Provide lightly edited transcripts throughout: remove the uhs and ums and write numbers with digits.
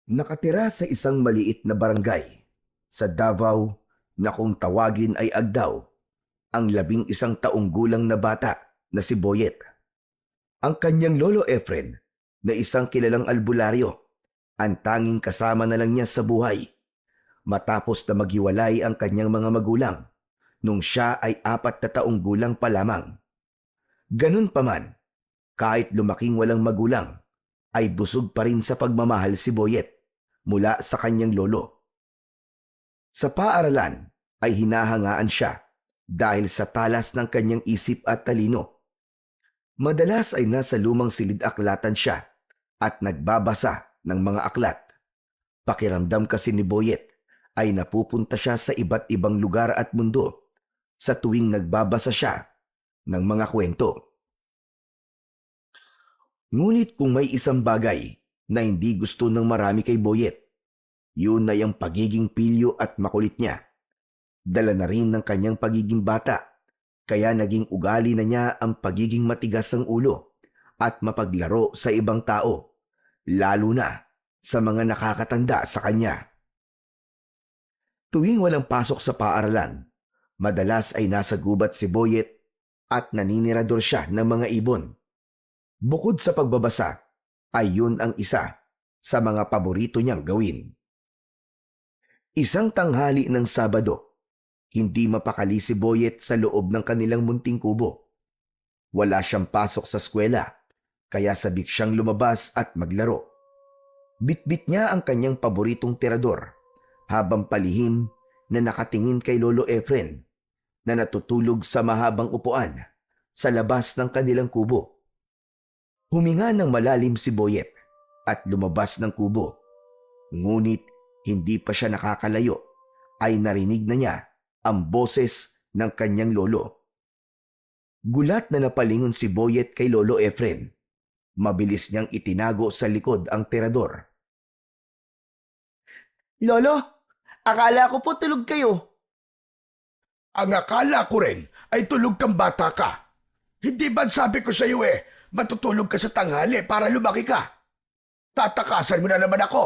Nakatira sa isang maliit na barangay sa Davao na kung tawagin ay Agdaw, ang 11 taong gulang na bata na si Boyet. Ang kanyang lolo Efren na isang kilalang albularyo, ang tanging kasama na lang niya sa buhay matapos na maghiwalay ang kanyang mga magulang nung siya ay 4 na taong gulang pa lamang. Ganun pa man, kahit lumaking walang magulang, ay busog pa rin sa pagmamahal si Boyet mula sa kanyang lolo. Sa paaralan ay hinahangaan siya dahil sa talas ng kanyang isip at talino. Madalas ay nasa lumang silid-aklatan siya at nagbabasa ng mga aklat. Pakiramdam kasi ni Boyet ay napupunta siya sa iba't ibang lugar at mundo sa tuwing nagbabasa siya ng mga kwento. Ngunit kung may isang bagay na hindi gusto ng marami kay Boyet, yun ay ang pagiging pilyo at makulit niya. Dala na rin ng kanyang pagiging bata, kaya naging ugali na niya ang pagiging matigas ang ulo at mapaglaro sa ibang tao, lalo na sa mga nakakatanda sa kanya. Tuwing walang pasok sa paaralan, madalas ay nasa gubat si Boyet at naninirador siya ng mga ibon. Bukod sa pagbabasa, ay yun ang isa sa mga paborito niyang gawin. Isang tanghali ng Sabado, hindi mapakali si Boyet sa loob ng kanilang munting kubo. Wala siyang pasok sa eskwela, kaya sabik siyang lumabas at maglaro. Bitbit niya ang kanyang paboritong tirador habang palihim na nakatingin kay Lolo Efren na natutulog sa mahabang upuan sa labas ng kanilang kubo. Huminga ng malalim si Boyet at lumabas ng kubo. Ngunit hindi pa siya nakakalayo ay narinig na niya ang boses ng kanyang lolo. Gulat na napalingon si Boyet kay Lolo Efren. Mabilis niyang itinago sa likod ang tirador. Lolo, akala ko po tulog kayo. Ang akala ko rin ay tulog kang bata ka. Hindi ba sabi ko sa iyo matutulog ka sa tanghali para lumaki ka? Tatakasan mo na naman ako.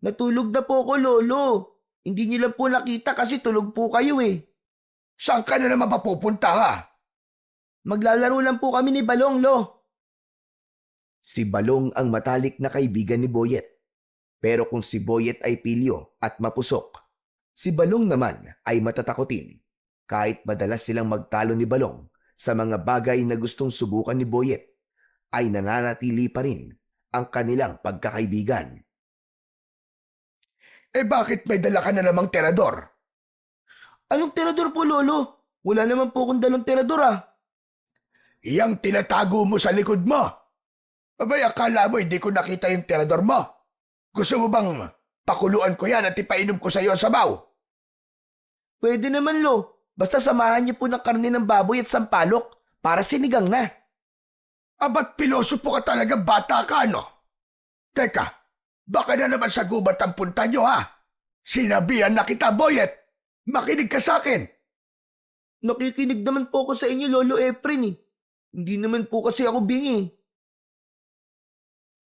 Natulog na po ako, Lolo. Hindi niyo lang po nakita kasi tulog po kayo eh. Saan ka na naman papupunta ha? Maglalaro lang po kami ni Balong, Lo. Si Balong ang matalik na kaibigan ni Boyet. Pero kung si Boyet ay pilyo at mapusok, si Balong naman ay matatakotin. Kahit madalas silang magtalo ni Balong sa mga bagay na gustong subukan ni Boyet, ay nananatili pa rin ang kanilang pagkakaibigan. Bakit may dala ka na namang tirador? Anong tirador po, Lolo? Wala naman po akong dalang tirador ah. Iyang tinatago mo sa likod mo. Abay, akala mo hindi ko nakita yung tirador mo. Gusto mo bang pakuluan ko yan at ipainom ko sa iyo ang sabaw? Pwede naman, Lo. Basta samahan niyo po ng karne ng baboy at sampalok para sinigang na. Abat piloso po ka talaga, bata ka, no? Teka, baka na naman sa gubat ang punta nyo, ha? Sinabihan na kita, Boyet. Makinig ka sa akin. Nakikinig naman po ako sa inyo, Lolo Efren eh. Hindi naman po kasi ako bingi.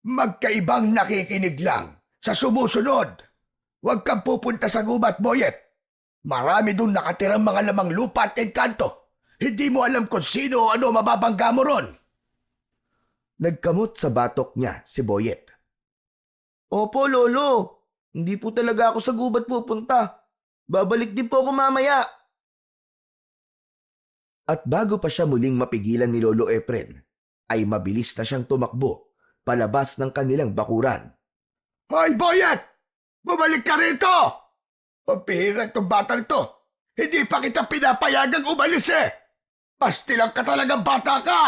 Magkaibang nakikinig lang. Sa sumusunod, huwag kang pupunta sa gubat, Boyet. Marami doon nakatirang mga lamang lupa at engkanto. Hindi mo alam kung sino o ano mababangga mo ron. Nagkamot sa batok niya si Boyet. Opo, Lolo. Hindi po talaga ako sa gubat pupunta. Babalik din po ako mamaya. At bago pa siya muling mapigilan ni Lolo Efren, ay mabilis na siyang tumakbo palabas ng kanilang bakuran. Hoy, Boyet! Bumalik ka rito! Pagpihira itong batang to. Hindi pa kita pinapayagang umalis Pastilang ka talagang bata ka!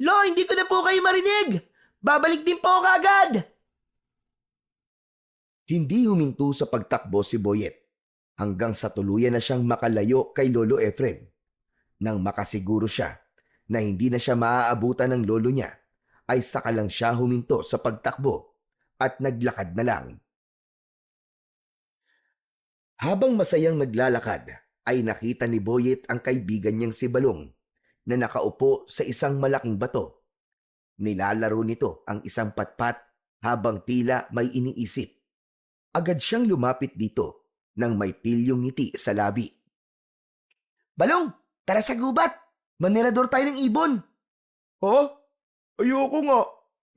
Lo, hindi ko na po kayo marinig. Babalik din po ako agad. Hindi huminto sa pagtakbo si Boyet hanggang sa tuluyan na siyang makalayo kay Lolo Efren. Nang makasiguro siya na hindi na siya maaabutan ng lolo niya, ay saka lang siya huminto sa pagtakbo at naglakad na lang. Habang masayang naglalakad, ay nakita ni Boyet ang kaibigan niyang si Balong na nakaupo sa isang malaking bato. Nilalaro nito ang isang patpat habang tila may iniisip. Agad siyang lumapit dito nang may pilyong ngiti sa labi. Balong, tara sa gubat. Manirador tayo ng ibon. Ha? Ayoko nga.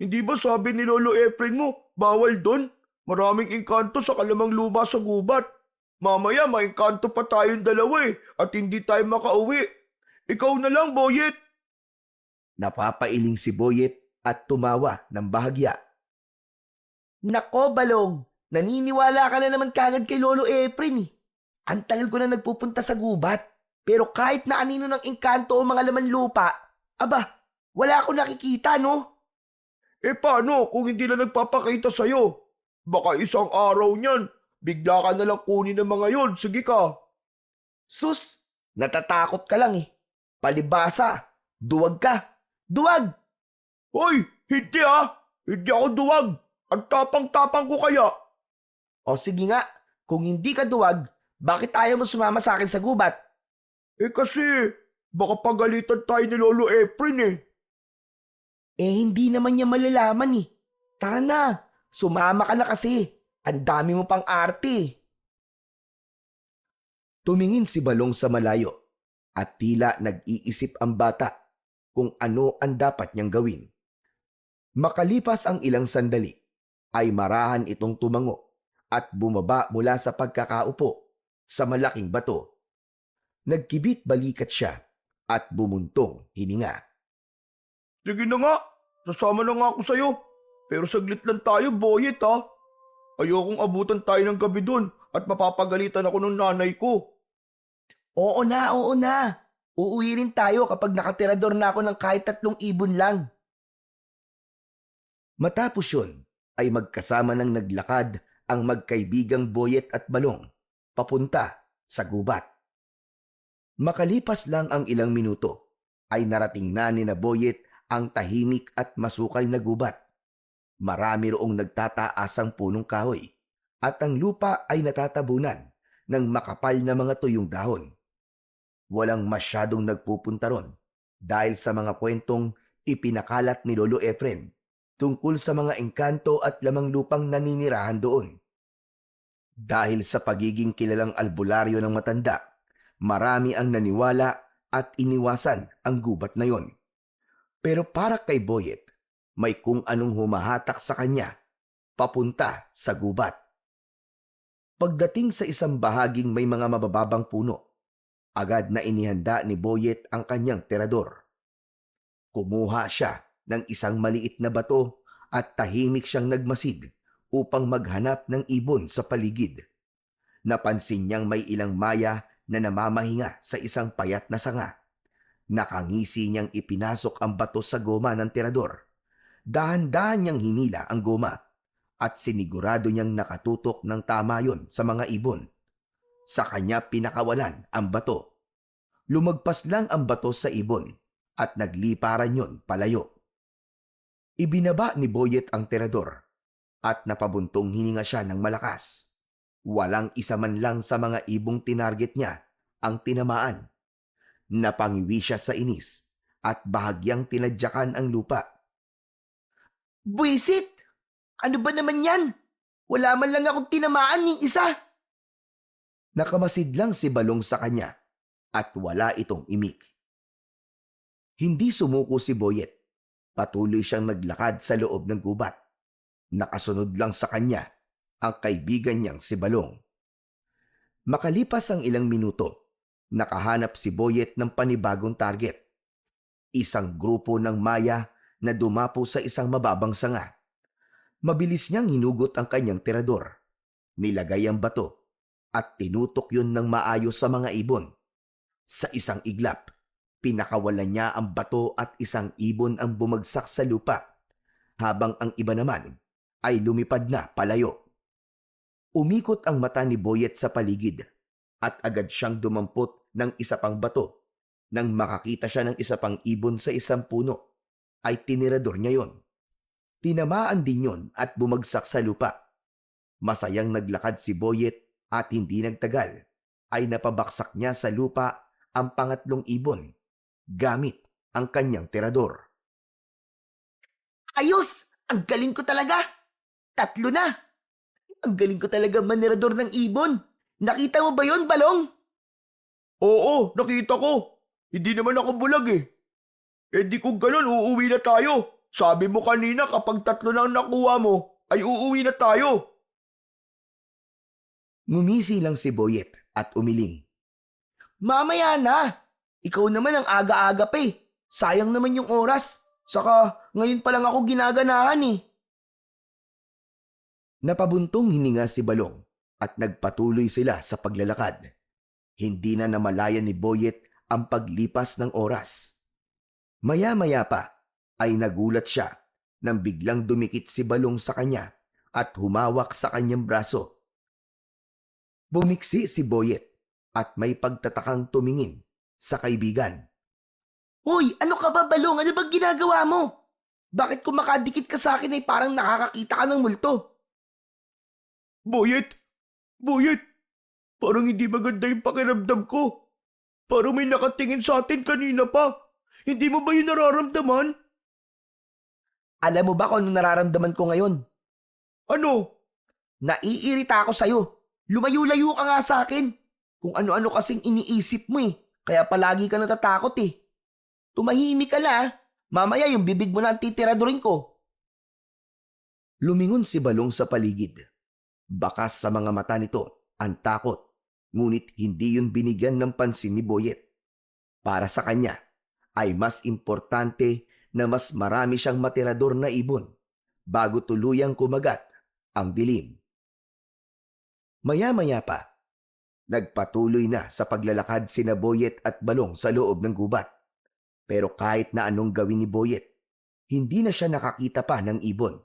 Hindi ba sabi ni Lolo Efren mo, bawal doon? Maraming engkanto sa kalamang luma sa gubat. Mamaya maengkanto pa tayong dalawa at hindi tayo makauwi. Ikaw na lang, Boyet. Napapailing si Boyet at tumawa ng bahagya. Nako, Balong. Naniniwala ka na naman kagad kay Lolo Efren eh. Ang tagal ko na nagpupunta sa gubat. Pero kahit na anino ng engkanto o mga laman lupa, aba, wala akong nakikita, no? Paano kung hindi na nagpapakita sa'yo? Baka isang araw niyan, bigla ka na lang kunin ng mga yon. Sige ka. Sus, natatakot ka lang eh. Palibasa, duwag ka. Duwag! Hoy, hindi Hindi ako duwag. Ang tapang-tapang ko kaya. O sige nga, kung hindi ka duwag, bakit ayaw mo sumama sa akin sa gubat? Kasi, baka pagalitan tayo ni Lolo Efren Hindi naman niya malalaman eh. Tara na, sumama ka na kasi. Ang dami mo pang arte. Tumingin si Balong sa malayo at tila nag-iisip ang bata kung ano ang dapat niyang gawin. Makalipas ang ilang sandali, ay marahan itong tumango at bumaba mula sa pagkakaupo sa malaking bato. Nagkibit balikat siya at bumuntong hininga. Sige na nga, sasama na nga ako sa'yo. Pero saglit lang tayo, Boyet Ayokong abutan tayo ng gabi dun at mapapagalitan ako ng nanay ko. Oo na, oo na. Uuwi rin tayo kapag nakatirador na ako ng kahit 3 ibon lang. Matapos yun, ay magkasama ng naglakad ang magkaibigang Boyet at Balong papunta sa gubat. Makalipas lang ang ilang minuto, ay narating na ni na Boyet ang tahimik at masukal na gubat. Marami roong nagtataasang punong kahoy at ang lupa ay natatabunan ng makapal na mga tuyong dahon. Walang masyadong nagpupunta ron dahil sa mga kwentong ipinakalat ni Lolo Efren tungkol sa mga engkanto at lamang lupang naninirahan doon. Dahil sa pagiging kilalang albularyo ng matanda, marami ang naniwala at iniwasan ang gubat na yon. Pero para kay Boyet, may kung anong humahatak sa kanya papunta sa gubat. Pagdating sa isang bahaging may mga mabababang puno, agad na inihanda ni Boyet ang kanyang tirador. Kumuha siya ng isang maliit na bato at tahimik siyang nagmasid upang maghanap ng ibon sa paligid. Napansin niyang may ilang maya na namamahinga sa isang payat na sanga. Nakangisi niyang ipinasok ang bato sa goma ng tirador. Dahan-dahan niyang hinila ang goma at sinigurado niyang nakatutok ng tama yon sa mga ibon. Sa kanya pinakawalan ang bato. Lumagpas lang ang bato sa ibon at nagliparan yon palayo. Ibinaba ni Boyet ang tirador at napabuntong hininga siya ng malakas. Walang isa man lang sa mga ibong tinarget niya ang tinamaan. Napangiwi siya sa inis at bahagyang tinadyakan ang lupa. Buisit! Ano ba naman yan? Wala man lang akong tinamaan ng isa. Nakamasid lang si Balong sa kanya at wala itong imik. Hindi sumuko si Boyet. Patuloy siyang naglakad sa loob ng gubat. Nakasunod lang sa kanya ang kaibigan niyang si Balong. Makalipas ang ilang minuto, nakahanap si Boyet ng panibagong target. Isang grupo ng maya na dumapo sa isang mababang sanga. Mabilis niyang hinugot ang kanyang tirador. Nilagay ang bato at tinutok yun ng maayos sa mga ibon. Sa isang iglap, pinakawalan niya ang bato at isang ibon ang bumagsak sa lupa, habang ang iba naman ay lumipad na palayo. Umikot ang mata ni Boyet sa paligid at agad siyang dumampot ng isa pang bato. Nang makakita siya ng isa pang ibon sa isang puno, ay tinirador niya yon. Tinamaan din yon at bumagsak sa lupa. Masayang naglakad si Boyet at hindi nagtagal ay napabaksak niya sa lupa ang pangatlong ibon gamit ang kanyang tirador. Ayos! Ang galing ko talaga! 3 na! Ang galing ko talaga manirador ng ibon. Nakita mo ba yon, Balong? Oo, nakita ko. Hindi naman ako bulag eh. Eh di kung ganun, uuwi na tayo. Sabi mo kanina kapag 3 na ang nakuha mo, ay uuwi na tayo. Ngumisi lang si Boyet at umiling. Mamaya na! Ikaw naman ang aga-aga pa eh. Sayang naman yung oras. Saka ngayon pa lang ako ginaganahan eh. Napabuntong hininga si Balong at nagpatuloy sila sa paglalakad. Hindi na namalayan ni Boyet ang paglipas ng oras. Maya-maya pa ay nagulat siya nang biglang dumikit si Balong sa kanya at humawak sa kanyang braso. Bumiksi si Boyet at may pagtatakang tumingin sa kaibigan. Hoy, ano ka ba, Balong? Ano bang ginagawa mo? Bakit kung makadikit ka sa akin ay parang nakakakita ka ng multo? Boyet! Boyet! Parang hindi maganda yung pakiramdam ko. Parang may nakatingin sa atin kanina pa. Hindi mo ba yun nararamdaman? Alam mo ba kung ano nararamdaman ko ngayon? Ano? Naiirita ako sa'yo. Lumayo-layo ka nga sa akin. Kung ano-ano kasing iniisip mo eh. Kaya palagi ka natatakot eh. Tumahimik ka na ah. Mamaya yung bibig mo na ang titiradurin ko. Lumingon si Balong sa paligid. Bakas sa mga mata nito ang takot, ngunit hindi yun binigyan ng pansin ni Boyet. Para sa kanya ay mas importante na mas marami siyang matirador na ibon bago tuluyang kumagat ang dilim. Maya-maya pa, nagpatuloy na sa paglalakad sina Boyet at Balong sa loob ng gubat. Pero kahit na anong gawin ni Boyet, hindi na siya nakakita pa ng ibon.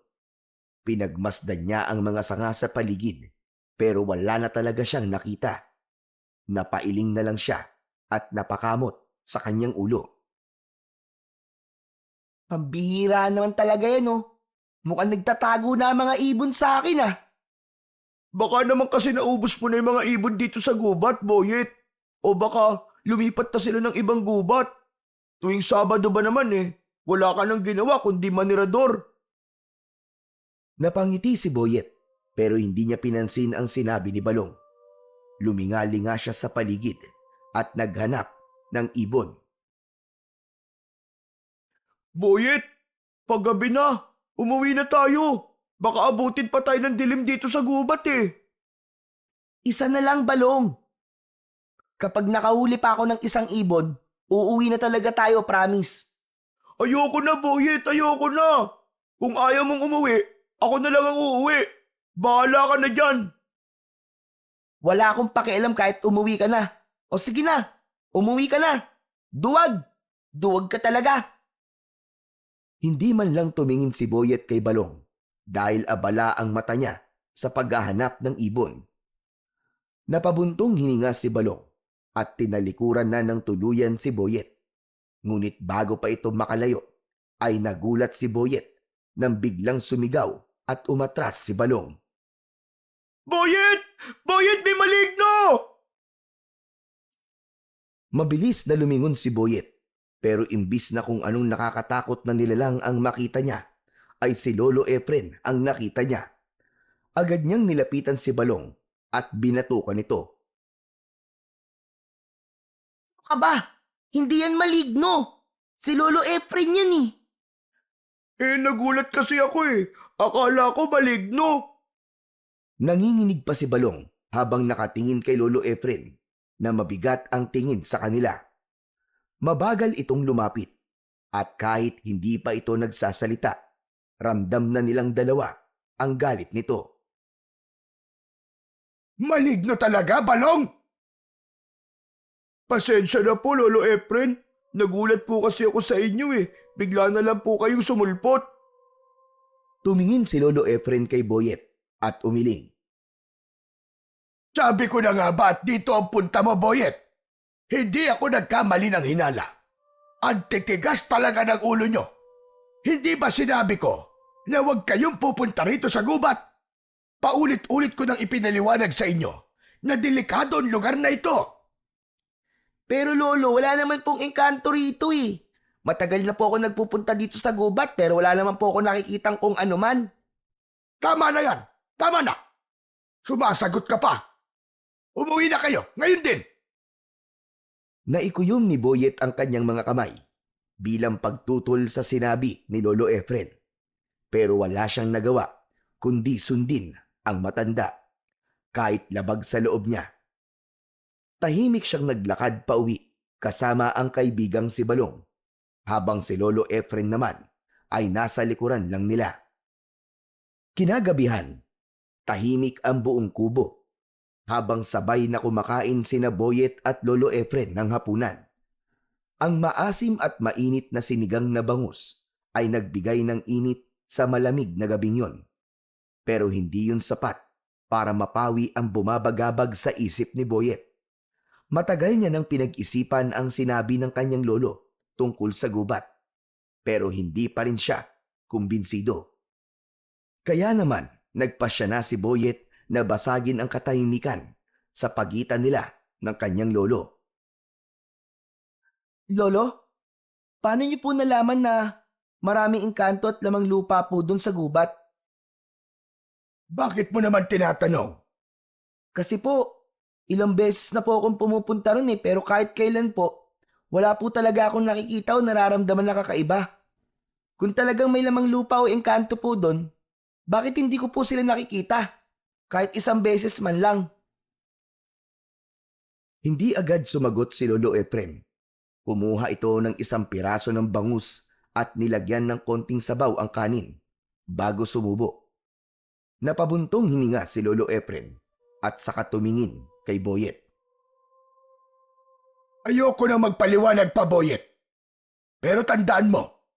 Pinagmasdan niya ang mga sanga sa paligid, pero wala na talaga siyang nakita. Napailing na lang siya at napakamot sa kanyang ulo. Pambihira naman talaga yan oh. Mukhang nagtatago na ang mga ibon sa akin ah. Baka naman kasi naubos mo na yung mga ibon dito sa gubat, Boyet. O baka lumipat na sila ng ibang gubat. Tuwing Sabado ba naman eh, wala ka nang ginawa kundi manirador. Napangiti si Boyet, pero hindi niya pinansin ang sinabi ni Balong. Lumingalinga siya sa paligid at naghanap ng ibon. Boyet, paggabi na, umuwi na tayo. Baka abutin pa tayo ng dilim dito sa gubat eh. Isa na lang, Balong. Kapag nakahuli pa ako ng isang ibon, uuwi na talaga tayo, promise. Ayoko na, Boyet, ayoko na. Kung ayaw mong umuwi, ako na lang ang uuwi. Bahala ka na dyan. Wala akong pakialam kahit umuwi ka na. O sige na, umuwi ka na. Duwag! Duwag ka talaga. Hindi man lang tumingin si Boyet kay Balong dahil abala ang mata niya sa paghahanap ng ibon. Napabuntong hininga si Balong at tinalikuran na ng tuluyan si Boyet. Ngunit bago pa ito makalayo, ay nagulat si Boyet nang biglang sumigaw at umatras si Balong. Boyet! Boyet, may maligno! Mabilis na lumingon si Boyet, pero imbis na kung anong nakakatakot na nilalang ang makita niya, ay si Lolo Efren ang nakita niya. Agad niyang nilapitan si Balong at binatukan ito. Ka ba? Hindi yan maligno. Si Lolo Efren yan eh. Eh, nagulat kasi ako eh. Akala ko maligno. Nanginginig pa si Balong habang nakatingin kay Lolo Efren na mabigat ang tingin sa kanila. Mabagal itong lumapit at kahit hindi pa ito nagsasalita, ramdam na nilang dalawa ang galit nito. Maligno talaga, Balong! Pasensya na po, Lolo Efren. Nagulat po kasi ako sa inyo eh. Bigla na lang po kayong sumulpot. Tumingin si Lolo Efren kay Boyet at umiling. Sabi ko na nga ba at dito ang punta mo, Boyet? Hindi ako nagkamali ng hinala. Ang titigas talaga ng ulo nyo. Hindi ba sinabi ko na huwag kayong pupunta rito sa gubat? Paulit-ulit ko nang ipinaliwanag sa inyo na delikado ang lugar na ito. Pero Lolo, wala naman pong engkanto rito eh. Matagal na po ako nagpupunta dito sa gubat pero wala naman po ako nakikitang kung ano man. Tama na yan! Tama na! Sumasagot ka pa! Umuwi na kayo, ngayon din! Naikuyom ni Boyet ang kanyang mga kamay bilang pagtutol sa sinabi ni Lolo Efren. Pero wala siyang nagawa kundi sundin ang matanda kahit labag sa loob niya. Tahimik siyang naglakad pauwi kasama ang kaibigang si Balong habang si Lolo Efren naman ay nasa likuran lang nila. Kinagabihan, tahimik ang buong kubo habang sabay na kumakain sina Boyet at Lolo Efren ng hapunan. Ang maasim at mainit na sinigang na bangus ay nagbigay ng init sa malamig na gabing yon. Pero hindi yun sapat para mapawi ang bumabagabag sa isip ni Boyet. Matagal niya nang pinag-isipan ang sinabi ng kanyang lolo tungkol sa gubat, pero hindi pa rin siya kumbinsido. Kaya naman, nagpasya na si Boyet na basagin ang katahimikan sa pagitan nila ng kanyang lolo. Lolo, paano niyo po nalaman na maraming engkanto at lamang lupa po doon sa gubat? Bakit mo naman tinatanong? Kasi po, ilang beses na po akong pumupunta ron pero kahit kailan po, wala po talaga akong nakikita o nararamdaman na kakaiba. Kung talagang may lamang lupa o engkanto po doon, bakit hindi ko po sila nakikita? Kahit isang beses man lang. Hindi agad sumagot si Lolo Efrem. Kumuha ito ng isang piraso ng bangus at nilagyan ng konting sabaw ang kanin bago sumubo. Napabuntong hininga si Lolo Efrem at saka tumingin kay Boyet. Ayoko na magpaliwanag pa, Boyet. Pero tandaan mo,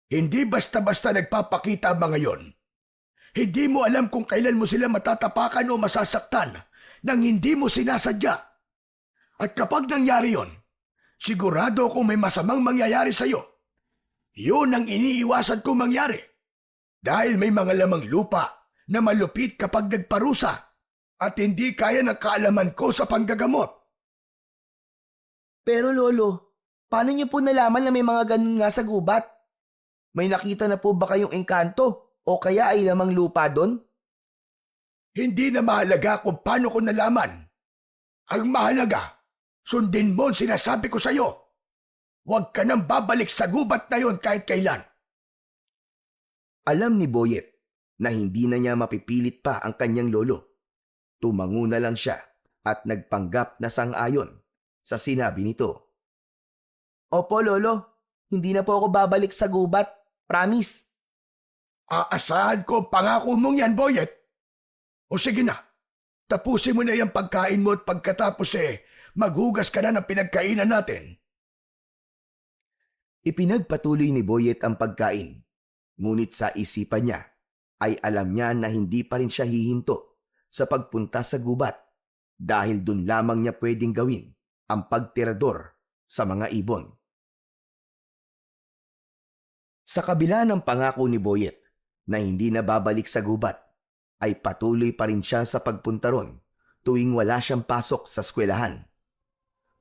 hindi basta-basta nagpapakita ang mga yon. Hindi mo alam kung kailan mo sila matatapakan o masasaktan nang hindi mo sinasadya. At kapag nangyari yon, sigurado kung may masamang mangyayari sa'yo. Yun ang iniiwasan kong mangyari. Dahil may mga lamang lupa na malupit kapag nagparusa at hindi kaya ng kaalaman ko sa panggagamot. Pero Lolo, paano niyo po nalaman na may mga ganun nga sa gubat? May nakita na po ba kayong engkanto o kaya ay lamang lupa doon? Hindi na mahalaga kung paano ko nalaman. Ang mahalaga, sundin mo ang sinasabi ko sa'yo. Huwag ka nang babalik sa gubat na yon kahit kailan. Alam ni Boyet na hindi na niya mapipilit pa ang kanyang lolo. Tumango na lang siya at nagpanggap na sang-ayon sa sinabi nito. Opo Lolo, hindi na po ako babalik sa gubat. Promise. Aasahan ko ang pangako mong yan, Boyet. O sige na, tapusin mo na yung pagkain mo at pagkatapos maghugas ka na ng pinagkainan natin. Ipinagpatuloy ni Boyet ang pagkain. Ngunit sa isipan niya ay alam niya na hindi pa rin siya hihinto sa pagpunta sa gubat dahil dun lamang niya pwedeng gawin ang pagtirador sa mga ibon. Sa kabila ng pangako ni Boyet na hindi na babalik sa gubat, ay patuloy pa rin siya sa pagpunta ron tuwing wala siyang pasok sa eskwelahan.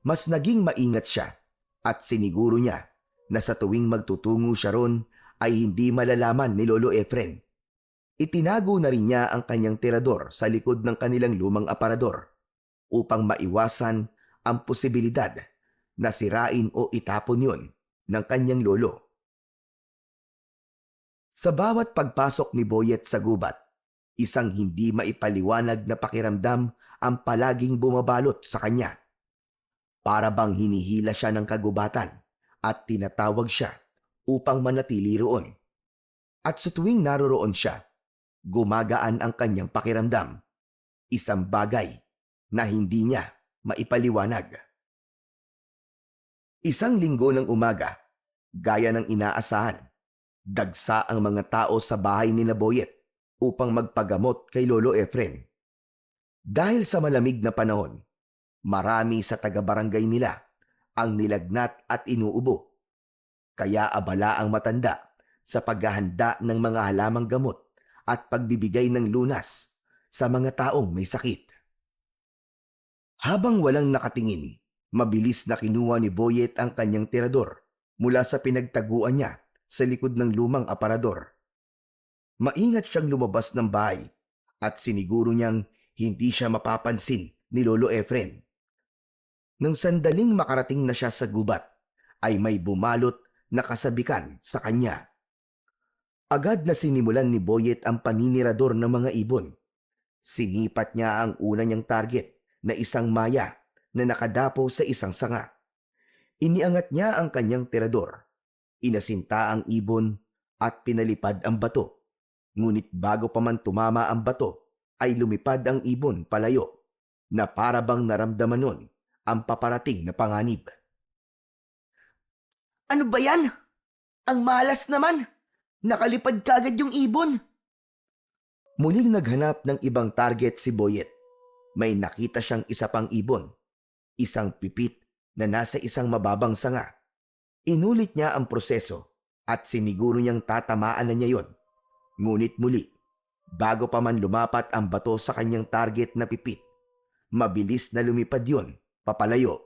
Mas naging maingat siya at siniguro niya na sa tuwing magtutungo siya ron ay hindi malalaman ni Lolo Efren. Itinago na rin niya ang kanyang tirador sa likod ng kanilang lumang aparador upang maiwasan ang posibilidad na sirain o itapon yun ng kanyang lolo. Sa bawat pagpasok ni Boyet sa gubat, isang hindi maipaliwanag na pakiramdam ang palaging bumabalot sa kanya. Para bang hinihila siya ng kagubatan at tinatawag siya upang manatili roon. At sa tuwing naroroon siya, gumagaan ang kanyang pakiramdam. Isang bagay na hindi niya maipaliwanag. Isang linggo ng umaga, gaya ng inaasahan, dagsa ang mga tao sa bahay ni Boyet upang magpagamot kay Lolo Efren. Dahil sa malamig na panahon, marami sa taga-barangay nila ang nilagnat at inuubo. Kaya abala ang matanda sa paghahanda ng mga halamang gamot at pagbibigay ng lunas sa mga taong may sakit. Habang walang nakatingin, mabilis na kinuha ni Boyet ang kanyang tirador mula sa pinagtaguan niya sa likod ng lumang aparador. Maingat siyang lumabas ng bahay at siniguro niyang hindi siya mapapansin ni Lolo Efren. Nang sandaling makarating na siya sa gubat, ay may bumalot na kasabikan sa kanya. Agad na sinimulan ni Boyet ang paninirador ng mga ibon. Sinipat niya ang una niyang target na isang maya na nakadapo sa isang sanga. Iniangat niya ang kanyang tirador. Inasinta ang ibon at pinalipad ang bato. Ngunit bago pa man tumama ang bato, ay lumipad ang ibon palayo na para bang naramdaman nun ang paparating na panganib. Ano ba yan? Ang malas naman! Nakalipad kagad yung ibon. Muling naghanap ng ibang target si Boyet. May nakita siyang isa pang ibon, isang pipit na nasa isang mababang sanga. Inulit niya ang proseso at siniguro niyang tatamaan na niya yon. Ngunit muli, bago pa man lumapat ang bato sa kanyang target na pipit, mabilis na lumipad yon papalayo.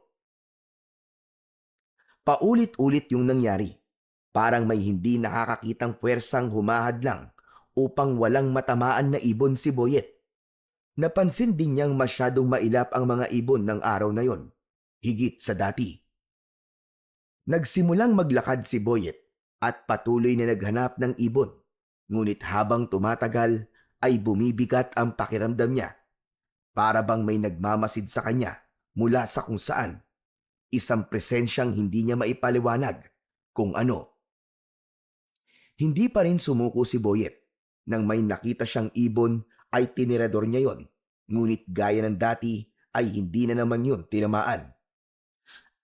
Paulit-ulit yung nangyari. Parang may hindi nakakakitang puwersang humahadlang upang walang matamaan na ibon si Boyet. Napansin din niyang masyadong mailap ang mga ibon ng araw na yon, higit sa dati. Nagsimulang maglakad si Boyet at patuloy na naghanap ng ibon. Ngunit habang tumatagal ay bumibigat ang pakiramdam niya. Para bang may nagmamasid sa kanya mula sa kung saan. Isang presensyang hindi niya maipaliwanag kung ano. Hindi pa rin sumuko si Boyet. Nang may nakita siyang ibon ay tinirador niya yon. Ngunit gaya ng dati ay hindi na naman yun tinamaan.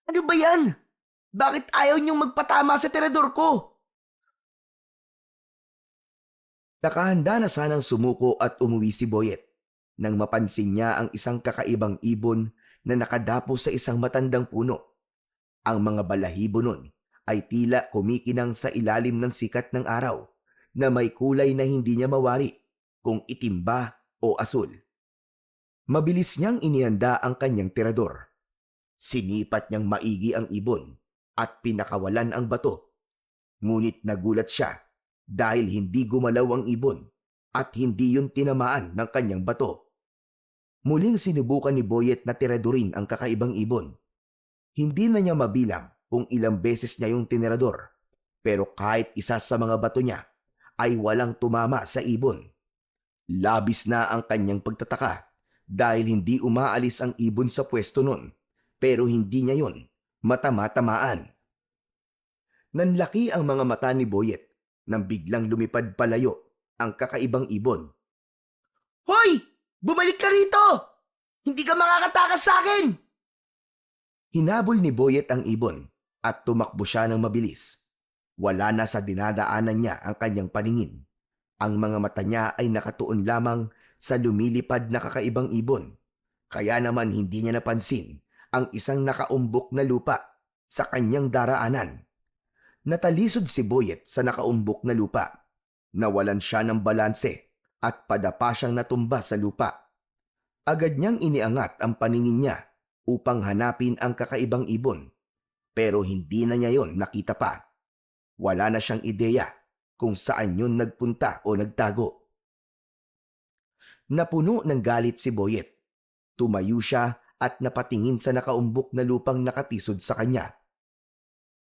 Ano ba yan? Bakit ayaw niyong magpatama sa tirador ko? Nakahanda na sanang sumuko at umuwi si Boyet nang mapansin niya ang isang kakaibang ibon na nakadapo sa isang matandang puno. Ang mga balahibo nun ay tila kumikinang sa ilalim ng sikat ng araw na may kulay na hindi niya mawari kung itim ba o asul. Mabilis niyang inihanda ang kanyang tirador. Sinipat niyang maigi ang ibon at pinakawalan ang bato. Ngunit nagulat siya dahil hindi gumalaw ang ibon at hindi yun tinamaan ng kanyang bato. Muling sinubukan ni Boyet na tiradorin ang kakaibang ibon. Hindi na niya mabilang kung ilang beses niya yung tinirador, pero kahit isa sa mga bato niya ay walang tumama sa ibon. Labis na ang kanyang pagtataka dahil hindi umaalis ang ibon sa pwesto nun, pero hindi niya yon matama-tamaan. Nanlaki ang mga mata ni Boyet nang biglang lumipad palayo ang kakaibang ibon. Hoy! Bumalik ka rito! Hindi ka makakatakas sa akin! Hinabol ni Boyet ang ibon at tumakbo siya ng mabilis. Wala na sa dinadaanan niya ang kanyang paningin. Ang mga mata niya ay nakatuon lamang sa lumilipad na kakaibang ibon. Kaya naman hindi niya napansin ang isang nakaumbok na lupa sa kanyang daraanan. Natalisod si Boyet sa nakaumbok na lupa. Nawalan siya ng balanse at padapa siyang natumba sa lupa. Agad niyang iniangat ang paningin niya upang hanapin ang kakaibang ibon. Pero hindi na niya yon nakita pa. Wala na siyang ideya kung saan yun nagpunta o nagtago. Napuno ng galit si Boyet. Tumayo siya at napatingin sa nakaumbok na lupang nakatisod sa kanya.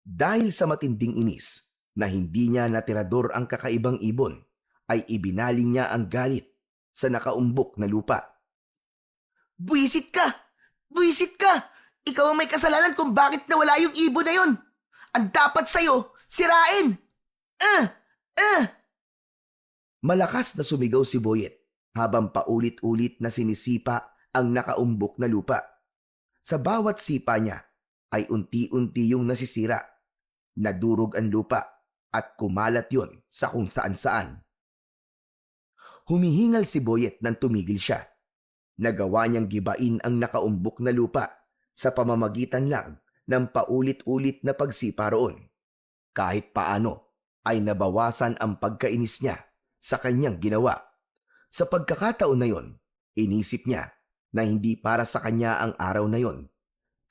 Dahil sa matinding inis na hindi niya natirador ang kakaibang ibon, ay ibinaling niya ang galit sa nakaumbok na lupa. Buwisit ka! Buwisit ka! Ikaw ang may kasalanan kung bakit nawala yung ibon na yon. Ang dapat sa'yo, sirain! Malakas na sumigaw si Boyet habang paulit-ulit na sinisipa ang nakaumbok na lupa. Sa bawat sipa niya ay unti-unti yung nasisira. Nadurog ang lupa at kumalat yon sa kung saan-saan. Humihingal si Boyet nang tumigil siya. Nagawa niyang gibain ang nakaumbok na lupa sa pamamagitan lang ng paulit-ulit na pagsipa roon. Kahit paano ay nabawasan ang pagkainis niya sa kanyang ginawa. Sa pagkakataon na yon, inisip niya na hindi para sa kanya ang araw na yon.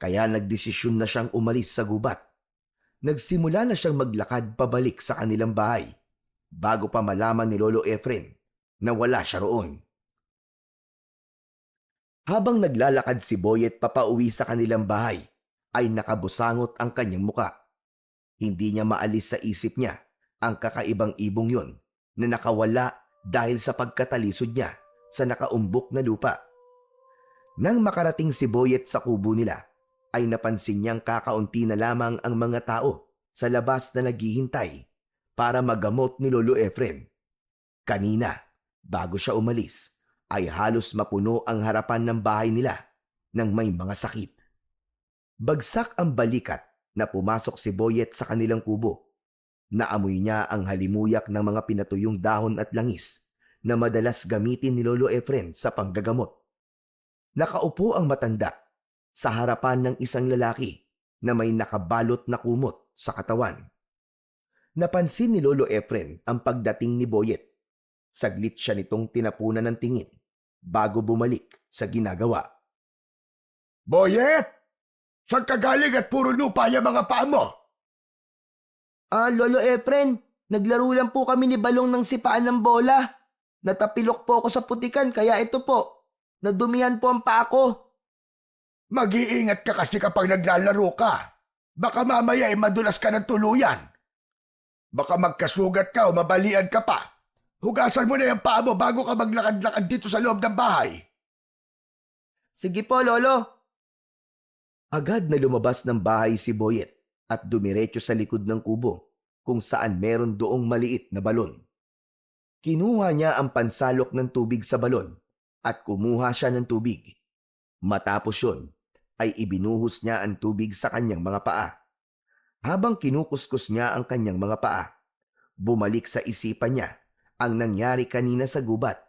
Kaya nagdesisyon na siyang umalis sa gubat. nagsimula na siyang maglakad pabalik sa kanilang bahay bago pa malaman ni Lolo Efren na wala siya roon. Habang naglalakad si Boyet papauwi sa kanilang bahay, ay nakabusangot ang kanyang muka. Hindi niya maalis sa isip niya ang kakaibang ibong yon na nakawala dahil sa pagkatalisod niya sa nakaumbok na lupa. Nang makarating si Boyet sa kubo nila, ay napansin niyang kakaunti na lamang ang mga tao sa labas na naghihintay para magamot ni Lolo Efren. Kanina, bago siya umalis, ay halos mapuno ang harapan ng bahay nila ng may mga sakit. Bagsak ang balikat na pumasok si Boyet sa kanilang kubo. Naamoy niya ang halimuyak ng mga pinatuyong dahon at langis na madalas gamitin ni Lolo Efren sa panggagamot. Nakaupo ang matanda sa harapan ng isang lalaki na may nakabalot na kumot sa katawan. Napansin ni Lolo Efren ang pagdating ni Boyet. Saglit siya nitong tinapunan ng tingin bago bumalik sa ginagawa. Boyet! Saan ka galing at puro lupa yung mga paa mo? Lolo Efren, naglaro lang po kami ni Balong ng sipaan ng bola. Natapilok po ako sa putikan kaya ito po, nadumihan po ang paa ko. Mag-iingat ka kasi kapag naglalaro ka. Baka mamaya ay madulas ka ng tuluyan. Baka magkasugat ka o mabalian ka pa. Hugasan mo na yung paa mo bago ka maglakad-lakad dito sa loob ng bahay. Sige po, Lolo. Agad na lumabas ng bahay si Boyet at dumiretso sa likod ng kubo kung saan meron doong maliit na balon. Kinuha niya ang pansalok ng tubig sa balon at kumuha siya ng tubig. Matapos yun, ay ibinuhos niya ang tubig sa kanyang mga paa. Habang kinukuskus niya ang kanyang mga paa, bumalik sa isipan niya ang nangyari kanina sa gubat.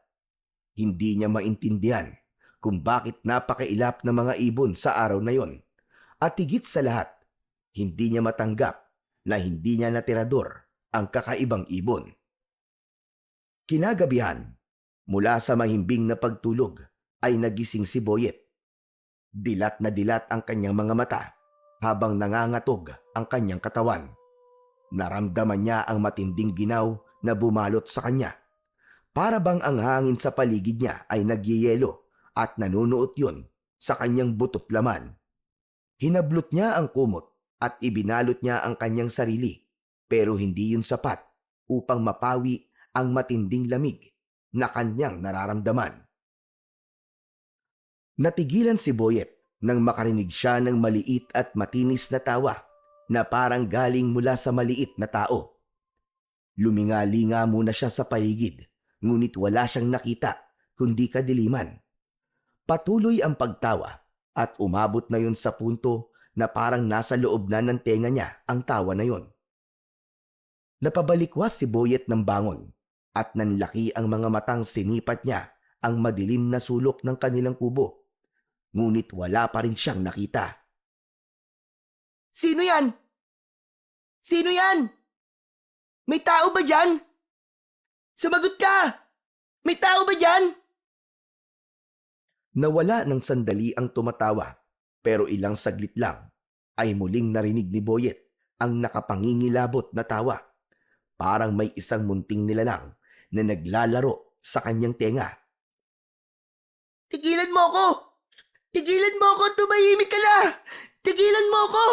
Hindi niya maintindihan kung bakit napakailap ng mga ibon sa araw na yon. At higit sa lahat, hindi niya matanggap na hindi niya natirador ang kakaibang ibon. Kinagabihan, mula sa mahimbing na pagtulog, ay nagising si Boyet. Dilat na dilat ang kanyang mga mata habang nangangatog ang kanyang katawan. Naramdaman niya ang matinding ginaw na bumalot sa kanya. Para bang ang hangin sa paligid niya ay nagyeyelo at nanunuot yun sa kanyang butot laman. Hinablot niya ang kumot at ibinalot niya ang kanyang sarili, pero hindi yun sapat upang mapawi ang matinding lamig na kanyang nararamdaman. Natigilan si Boyet nang makarinig siya ng maliit at matinis na tawa na parang galing mula sa maliit na tao. Lumingalinga muna siya sa paligid, ngunit wala siyang nakita kundi kadiliman. Patuloy ang pagtawa at umabot na yun sa punto na parang nasa loob na ng tenga niya ang tawa na yun. Napabalikwas si Boyet ng bangon at nanlaki ang mga matang sinipat niya ang madilim na sulok ng kanilang kubo. Ngunit wala pa rin siyang nakita. Sino yan? Sino yan? May tao ba dyan? Sumagot ka! May tao ba dyan? Nawala ng sandali ang tumatawa, pero ilang saglit lang ay muling narinig ni Boyet ang nakapangingilabot na tawa. Parang may isang munting nilalang na naglalaro sa kanyang tenga. Tigilan mo ako! Tigilan mo ako! Tumahimik ka na! Tigilan mo ako!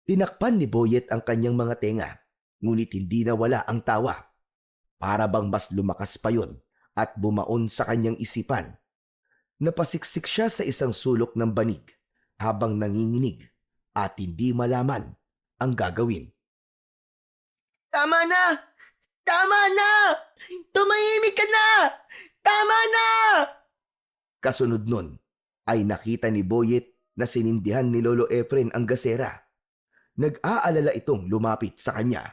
Tinakpan ni Boyet ang kanyang mga tenga, ngunit hindi nawala ang tawa. Para bang mas lumakas pa yun at bumaon sa kanyang isipan. Napasiksik siya sa isang sulok ng banig habang nanginginig at hindi malaman ang gagawin. Tama na! Tama na! Tumahimik ka na! Tama na! Kasunod nun ay nakita ni Boyet na sinindihan ni Lolo Efren ang gasera. Nag-aalala itong lumapit sa kanya.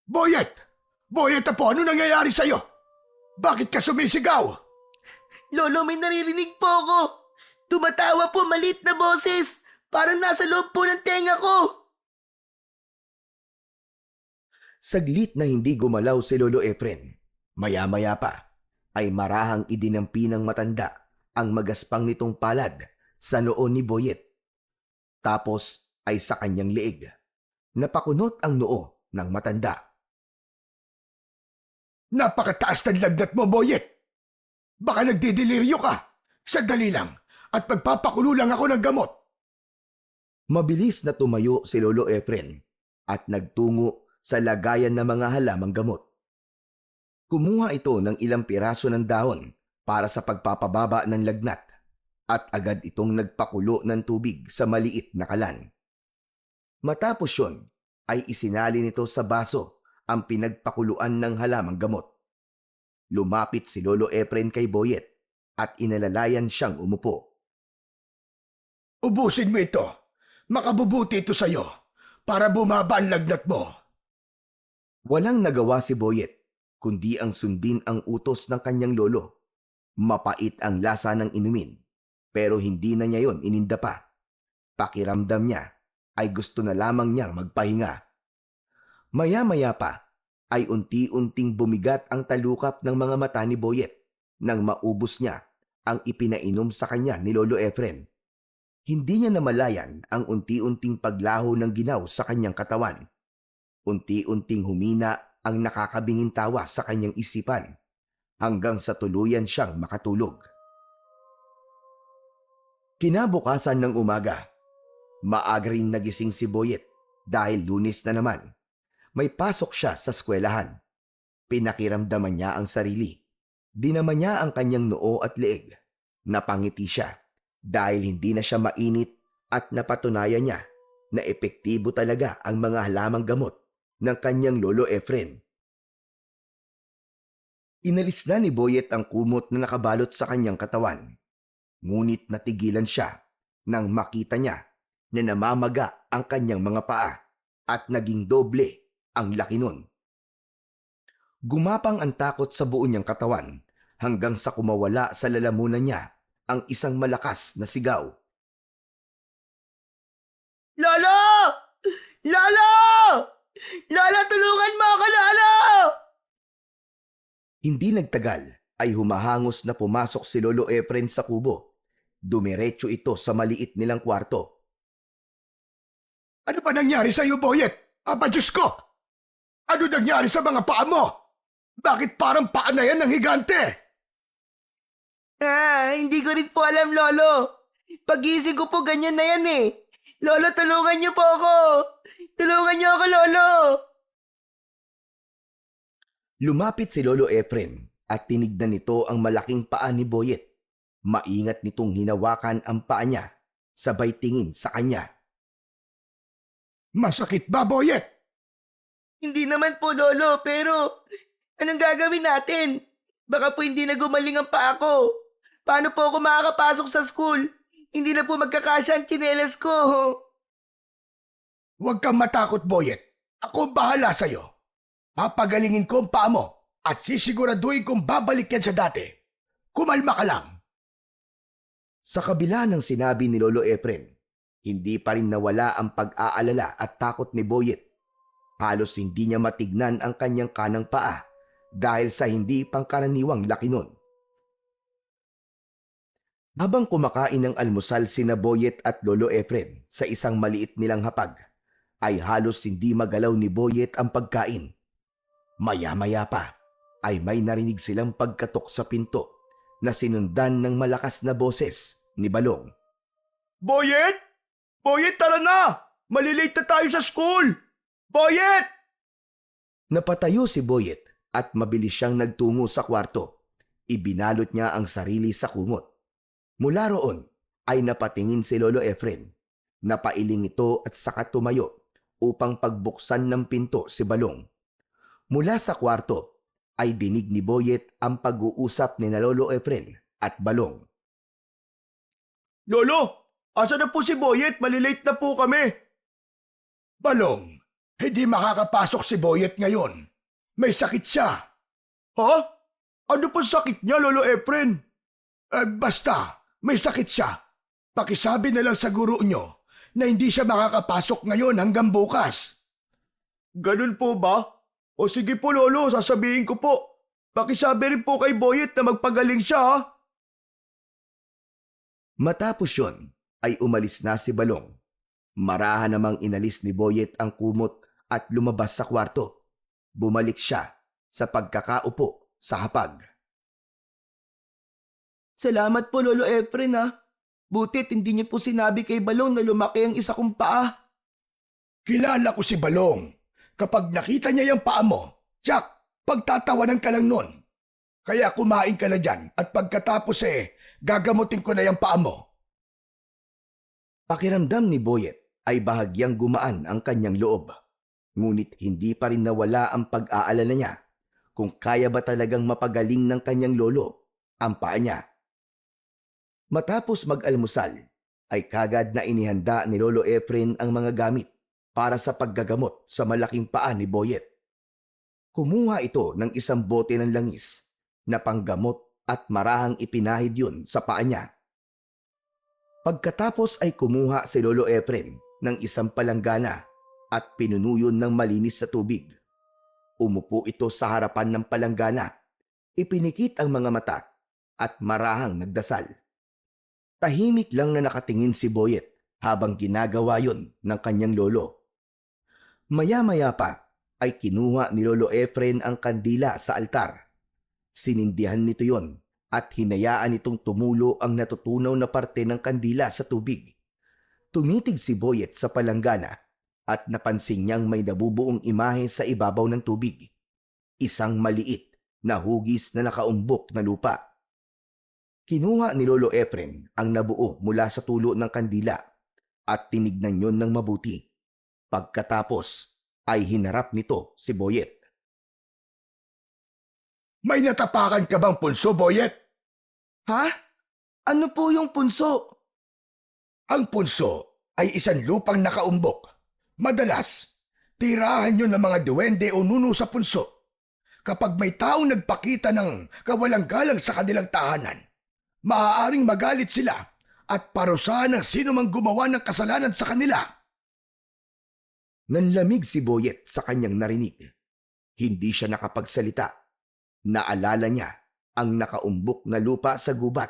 Boyet! Boyet po, ano nangyayari sa'yo? Bakit ka sumisigaw? Lolo, may naririnig po ako. Tumatawa po malit na boses. Parang nasa loob po ng tenga ko. Saglit na hindi gumalaw si Lolo Efren. Maya-maya pa ay marahang idinampi ng matanda ang magaspang nitong palad sa noo ni Boyet. Tapos ay sa kanyang liig. Napakunot ang noo ng matanda. Napakataas ng lagnat mo, Boyet. Baka nagdidiliryo ka. Sandali lang at magpapakulo lang ako ng gamot. Mabilis na tumayo si Lolo Efren at nagtungo sa lagayan ng mga halamang gamot. Kumuha ito ng ilang piraso ng dahon para sa pagpapababa ng lagnat at agad itong nagpakulo ng tubig sa maliit na kalan. Matapos yun, ay isinali nito sa baso ang pinagpakuluan ng halamang gamot. Lumapit si Lolo Efren kay Boyet at inalalayan siyang umupo. Ubusin mo ito. Makabubuti ito sa'yo para bumaba ang lagnat mo. Walang nagawa si Boyet kundi ang sundin ang utos ng kanyang lolo. Mapait ang lasa ng inumin pero hindi na niya yon ininda pa. Pakiramdam niya ay gusto na lamang niyang magpahinga. Maya-maya pa ay unti-unting bumigat ang talukap ng mga mata ni Boyet nang maubos niya ang ipinainom sa kanya ni Lolo Efren. Hindi niya namalayan ang unti-unting paglaho ng ginaw sa kanyang katawan. Unti-unting humina ang nakakabinging tawa sa kanyang isipan hanggang sa tuluyan siyang makatulog. Kinabukasan ng umaga, maaga rin nagising si Boyet dahil Lunes na naman. May pasok siya sa eskwelahan. Pinakiramdaman niya ang sarili. Dinaman niya ang kanyang noo at leeg. Napangiti siya dahil hindi na siya mainit at napatunayan niya na epektibo talaga ang mga halamang gamot ng kanyang Lolo Efren. Inalis na ni Boyet ang kumot na nakabalot sa kanyang katawan. Ngunit natigilan siya nang makita niya na namamaga ang kanyang mga paa at naging doble ang laki nun. Gumapang ang takot sa buo niyang katawan hanggang sa kumawala sa lalamunan niya ang isang malakas na sigaw. Lolo! Lolo! Lolo, tulungan mo ako, Lolo! Hindi nagtagal ay humahangos na pumasok si Lolo Efren sa kubo. Dumiretso ito sa maliit nilang kwarto. Ano pa nangyari sa'yo, Boyet? Aba, Diyos ko! Ano nangyari sa mga paa mo? Bakit parang paa na yan ng higante? Hindi ko rin po alam, Lolo. Pagising ko po ganyan na yan eh. Lolo, tulungan niyo po ako. Tulungan niyo ako, Lolo. Lumapit si Lolo Efren at tinignan nito ang malaking paa ni Boyet. Maingat nitong hinawakan ang paa niya, sabay tingin sa kanya. Masakit ba, Boyet? Hindi naman po, Lolo, pero anong gagawin natin? Baka po hindi na gumaling ang paa ko. Paano po ako makakapasok sa school? Hindi na po magkakasya ang tsinelas ko. Huwag kang matakot, Boyet. Ako bahala sa'yo. Papagalingin ko ang paa mo at sisiguraduhin kong babalik yan sa dati. Kumalma ka lang. Sa kabila ng sinabi ni Lolo Efren, hindi pa rin nawala ang pag-aalala at takot ni Boyet. Halos hindi niya matignan ang kanyang kanang paa dahil sa hindi pangkaraniwang laki nun. Habang kumakain ng almusal sina Boyet at Lolo Efren sa isang maliit nilang hapag, ay halos hindi magalaw ni Boyet ang pagkain. Maya-maya pa ay may narinig silang pagkatok sa pinto na sinundan ng malakas na boses ni Balong. Boyet! Boyet, tara na! Malilate na tayo sa school! Boyet! Napatayo si Boyet at mabilis siyang nagtungo sa kwarto. Ibinalot niya ang sarili sa kumot. Mula roon ay napatingin si Lolo Efren. Napailing ito at saka tumayo upang pagbuksan ng pinto si Balong. Mula sa kwarto ay dinig ni Boyet ang pag-uusap ni na Lolo Efren at Balong. Lolo, asa na po si Boyet? Malilate na po kami. Balong, hindi makakapasok si Boyet ngayon. May sakit siya. Ha? Ano po sakit niya, Lolo Efren? Basta, may sakit siya. Pakisabi na lang sa guro nyo na hindi siya makakapasok ngayon hanggang bukas. Ganun po ba? O sige po, Lolo, sasabihin ko po. Pakisabi rin po kay Boyet na magpagaling siya, ha? Matapos yon ay umalis na si Balong. Marahan namang inalis ni Boyet ang kumot at lumabas sa kwarto. Bumalik siya sa pagkakaupo sa hapag. Salamat po, Lolo Efren ha. Butit hindi niyo po sinabi kay Balong na lumaki ang isa kong paa. Kilala ko si Balong. Kapag nakita niya yung paa mo, Jack, pagtatawanan ka lang nun. Kaya kumain ka na dyan at pagkatapos gagamutin ko na yung paa mo. Pakiramdam ni Boyet ay bahagyang gumaan ang kanyang loob. Ngunit hindi pa rin nawala ang pag-aalala niya kung kaya ba talagang mapagaling ng kanyang lolo ang paa niya. Matapos mag-almusal, ay kagad na inihanda ni Lolo Efren ang mga gamit para sa paggagamot sa malaking paa ni Boyet. Kumuha ito ng isang bote ng langis na panggamot at marahang ipinahid yun sa paa niya. Pagkatapos ay kumuha si Lolo Efren ng isang palanggana at pinunuyo ng malinis sa tubig. Umupo ito sa harapan ng palanggana, ipinikit ang mga mata at marahang nagdasal. Tahimik lang na nakatingin si Boyet habang ginagawa yon ng kanyang lolo. Maya-maya pa ay kinuha ni Lolo Efren ang kandila sa altar. Sinindihan nito yon at hinayaan itong tumulo ang natutunaw na parte ng kandila sa tubig. Tumitig si Boyet sa palanggana at napansin niyang may nabubuong imahe sa ibabaw ng tubig. Isang maliit na hugis na nakaumbok na lupa. Kinuha ni Lolo Efren ang nabuo mula sa tulo ng kandila at tinignan yon ng mabuti. Pagkatapos ay hinarap nito si Boyet. May natapakan ka bang punso, Boyet? Ha? Ano po yung punso? Ang punso ay isang lupang nakaumbok. Madalas, tirahan yun ng mga duwende o nuno sa punso. Kapag may taong nagpakita ng kawalang galang sa kanilang tahanan, maaaring magalit sila at parusahan ng sino mang gumawa ng kasalanan sa kanila. Nanlamig si Boyet sa kanyang narinig. Hindi siya nakapagsalita. Naalala niya ang nakaumbok na lupa sa gubat,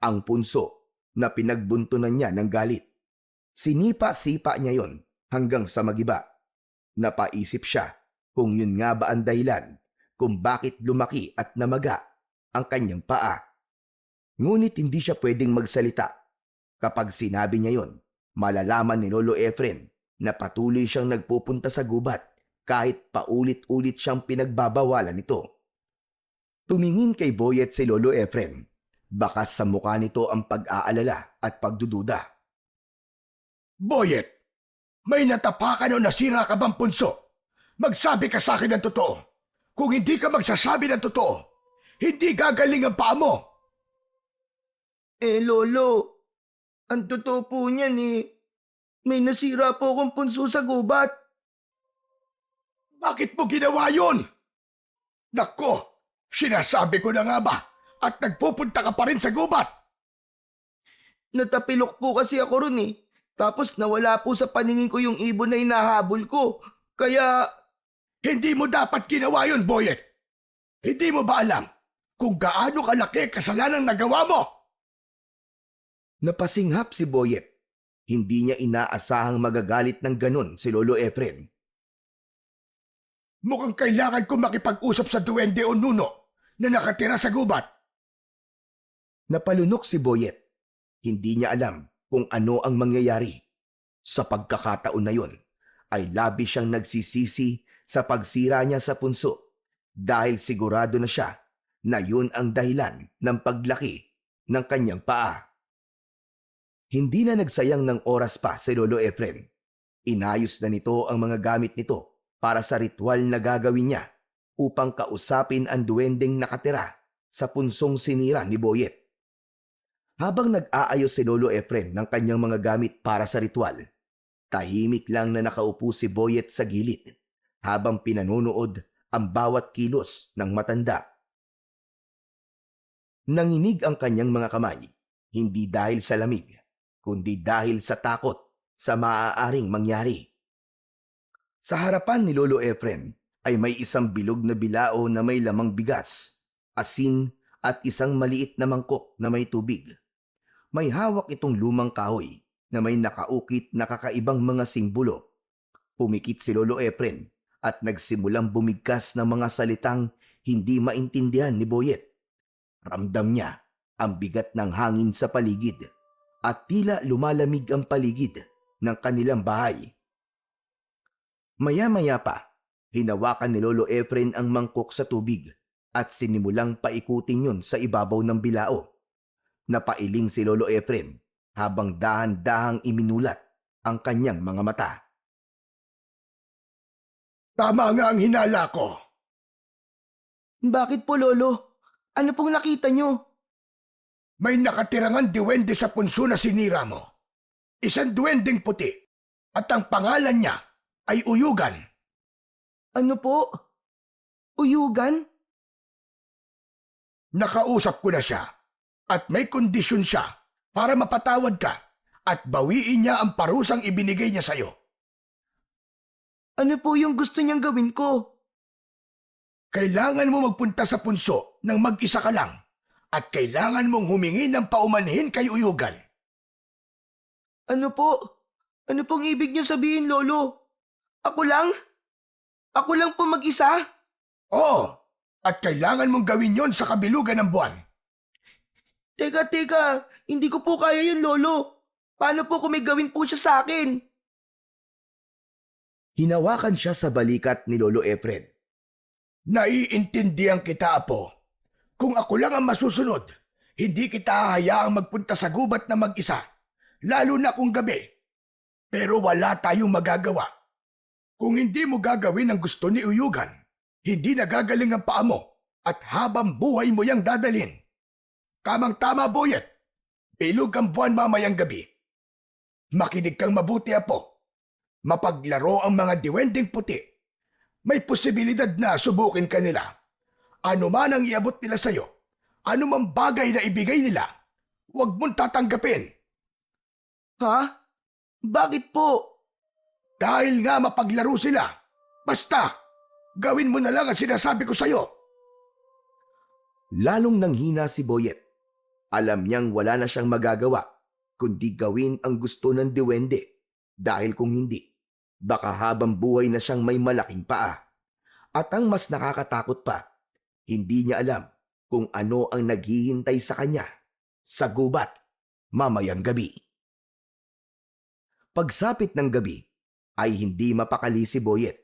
ang punso na pinagbuntunan niya ng galit. Sinipa-sipa niya yon hanggang sa magiba. Napaisip siya kung yun nga ba ang dahilan kung bakit lumaki at namaga ang kanyang paa. Ngunit hindi siya pwedeng magsalita. Kapag sinabi niya yon, malalaman ni Lolo Efren na patuloy siyang nagpupunta sa gubat kahit paulit-ulit siyang pinagbabawalan nito. Tumingin kay Boyet si Lolo Efren. Bakas sa mukha nito ang pag-aalala at pagdududa. Boyet, may natapakan o nasira ka bang punso? Magsabi ka sa akin ng totoo. Kung hindi ka magsasabi ng totoo, hindi gagaling ang paa mo. Lolo, ang totoo po niyan may nasira po akong punso sa gubat. Bakit mo ginawa yun? Nako, sinasabi ko na nga ba at nagpupunta ka pa rin sa gubat? Natapilok po kasi ako ron Tapos nawala po sa paningin ko yung ibon na hinahabol ko. Kaya Hindi mo dapat ginawa yun, Boyet. Hindi mo ba alam kung gaano kalaki kasalanan nagawa mo? Napasinghap si Boyet. Hindi niya inaasahang magagalit ng ganon si Lolo Efren. Mukhang kailangan ko makipag-usap sa duwende o nuno na nakatira sa gubat. Napalunok si Boyet. Hindi niya alam kung ano ang mangyayari. Sa pagkakataon na yon, ay labis siyang nagsisisi sa pagsira niya sa punso dahil sigurado na siya na yun ang dahilan ng paglaki ng kanyang paa. Hindi na nagsayang ng oras pa si Lolo Efren. Inayos na nito ang mga gamit nito para sa ritual na gagawin niya upang kausapin ang duwendeng nakatira sa punsong sinira ni Boyet. Habang nag-aayos si Lolo Efren ng kanyang mga gamit para sa ritual, tahimik lang na nakaupo si Boyet sa gilid habang pinanonood ang bawat kilos ng matanda. Nanginig ang kanyang mga kamay, hindi dahil sa lamig, kundi dahil sa takot sa maaaring mangyari. Sa harapan ni Lolo Efren ay may isang bilog na bilao na may lamang bigas, asin at isang maliit na mangkok na may tubig. May hawak itong lumang kahoy na may nakaukit na kakaibang mga simbolo. Pumikit si Lolo Efren at nagsimulang bumigkas ng mga salitang hindi maintindihan ni Boyet. Ramdam niya ang bigat ng hangin sa paligid at tila lumalamig ang paligid ng kanilang bahay. Maya-maya pa, hinawakan ni Lolo Efren ang mangkok sa tubig at sinimulang paikutin yun sa ibabaw ng bilao. Napailing si Lolo Efren habang dahan-dahang iminulat ang kanyang mga mata. Tama nga ang hinala ko. Bakit po, Lolo? Ano pong nakita nyo? May nakatirangan diwende sa punso na sinira mo. Isang duwendeng puti at ang pangalan niya ay Uyugan. Ano po? Uyugan? Nakausap ko na siya at may kondisyon siya para mapatawad ka at bawiin niya ang parusang ibinigay niya sa'yo. Ano po yung gusto niyang gawin ko? Kailangan mo magpunta sa punso nang mag-isa ka lang at kailangan mong humingi ng paumanhin kay Uyugan. Ano po? Ano pong ibig niyo sabihin, Lolo? Ako lang? Ako lang po mag-isa? Oo, at kailangan mong gawin yon sa kabilugan ng buwan. Teka, hindi ko po kaya yun, Lolo. Paano po kung may gawin po siya sa akin? Hinawakan siya sa balikat ni Lolo Efren. Naiintindihan kita, Apo. Kung ako lang ang masusunod, hindi kita hahayaang magpunta sa gubat na mag-isa, lalo na kung gabi. Pero wala tayong magagawa. Kung hindi mo gagawin ang gusto ni Uyugan, hindi nagagaling ang paa mo at habang buhay mo yang dadalhin. Tamang-tama, Boyet. Bilog ang buwan mamayang gabi. Makinig kang mabuti, Apo. Mapaglaro ang mga diwending puti. May posibilidad na subukin ka nila. Ano man ang iabot nila sa'yo, ano mang bagay na ibigay nila, huwag mong tatanggapin. Ha? Bakit po? Dahil nga mapaglaro sila. Basta, gawin mo na lang ang sinasabi ko sa'yo. Lalong nanghina si Boyet. Alam niyang wala na siyang magagawa kundi gawin ang gusto ng diwende. Dahil kung hindi, baka habang buhay na siyang may malaking paa. At ang mas nakakatakot pa, hindi niya alam kung ano ang naghihintay sa kanya sa gubat mamayang gabi. Pagsapit ng gabi, ay hindi mapakali si Boyet.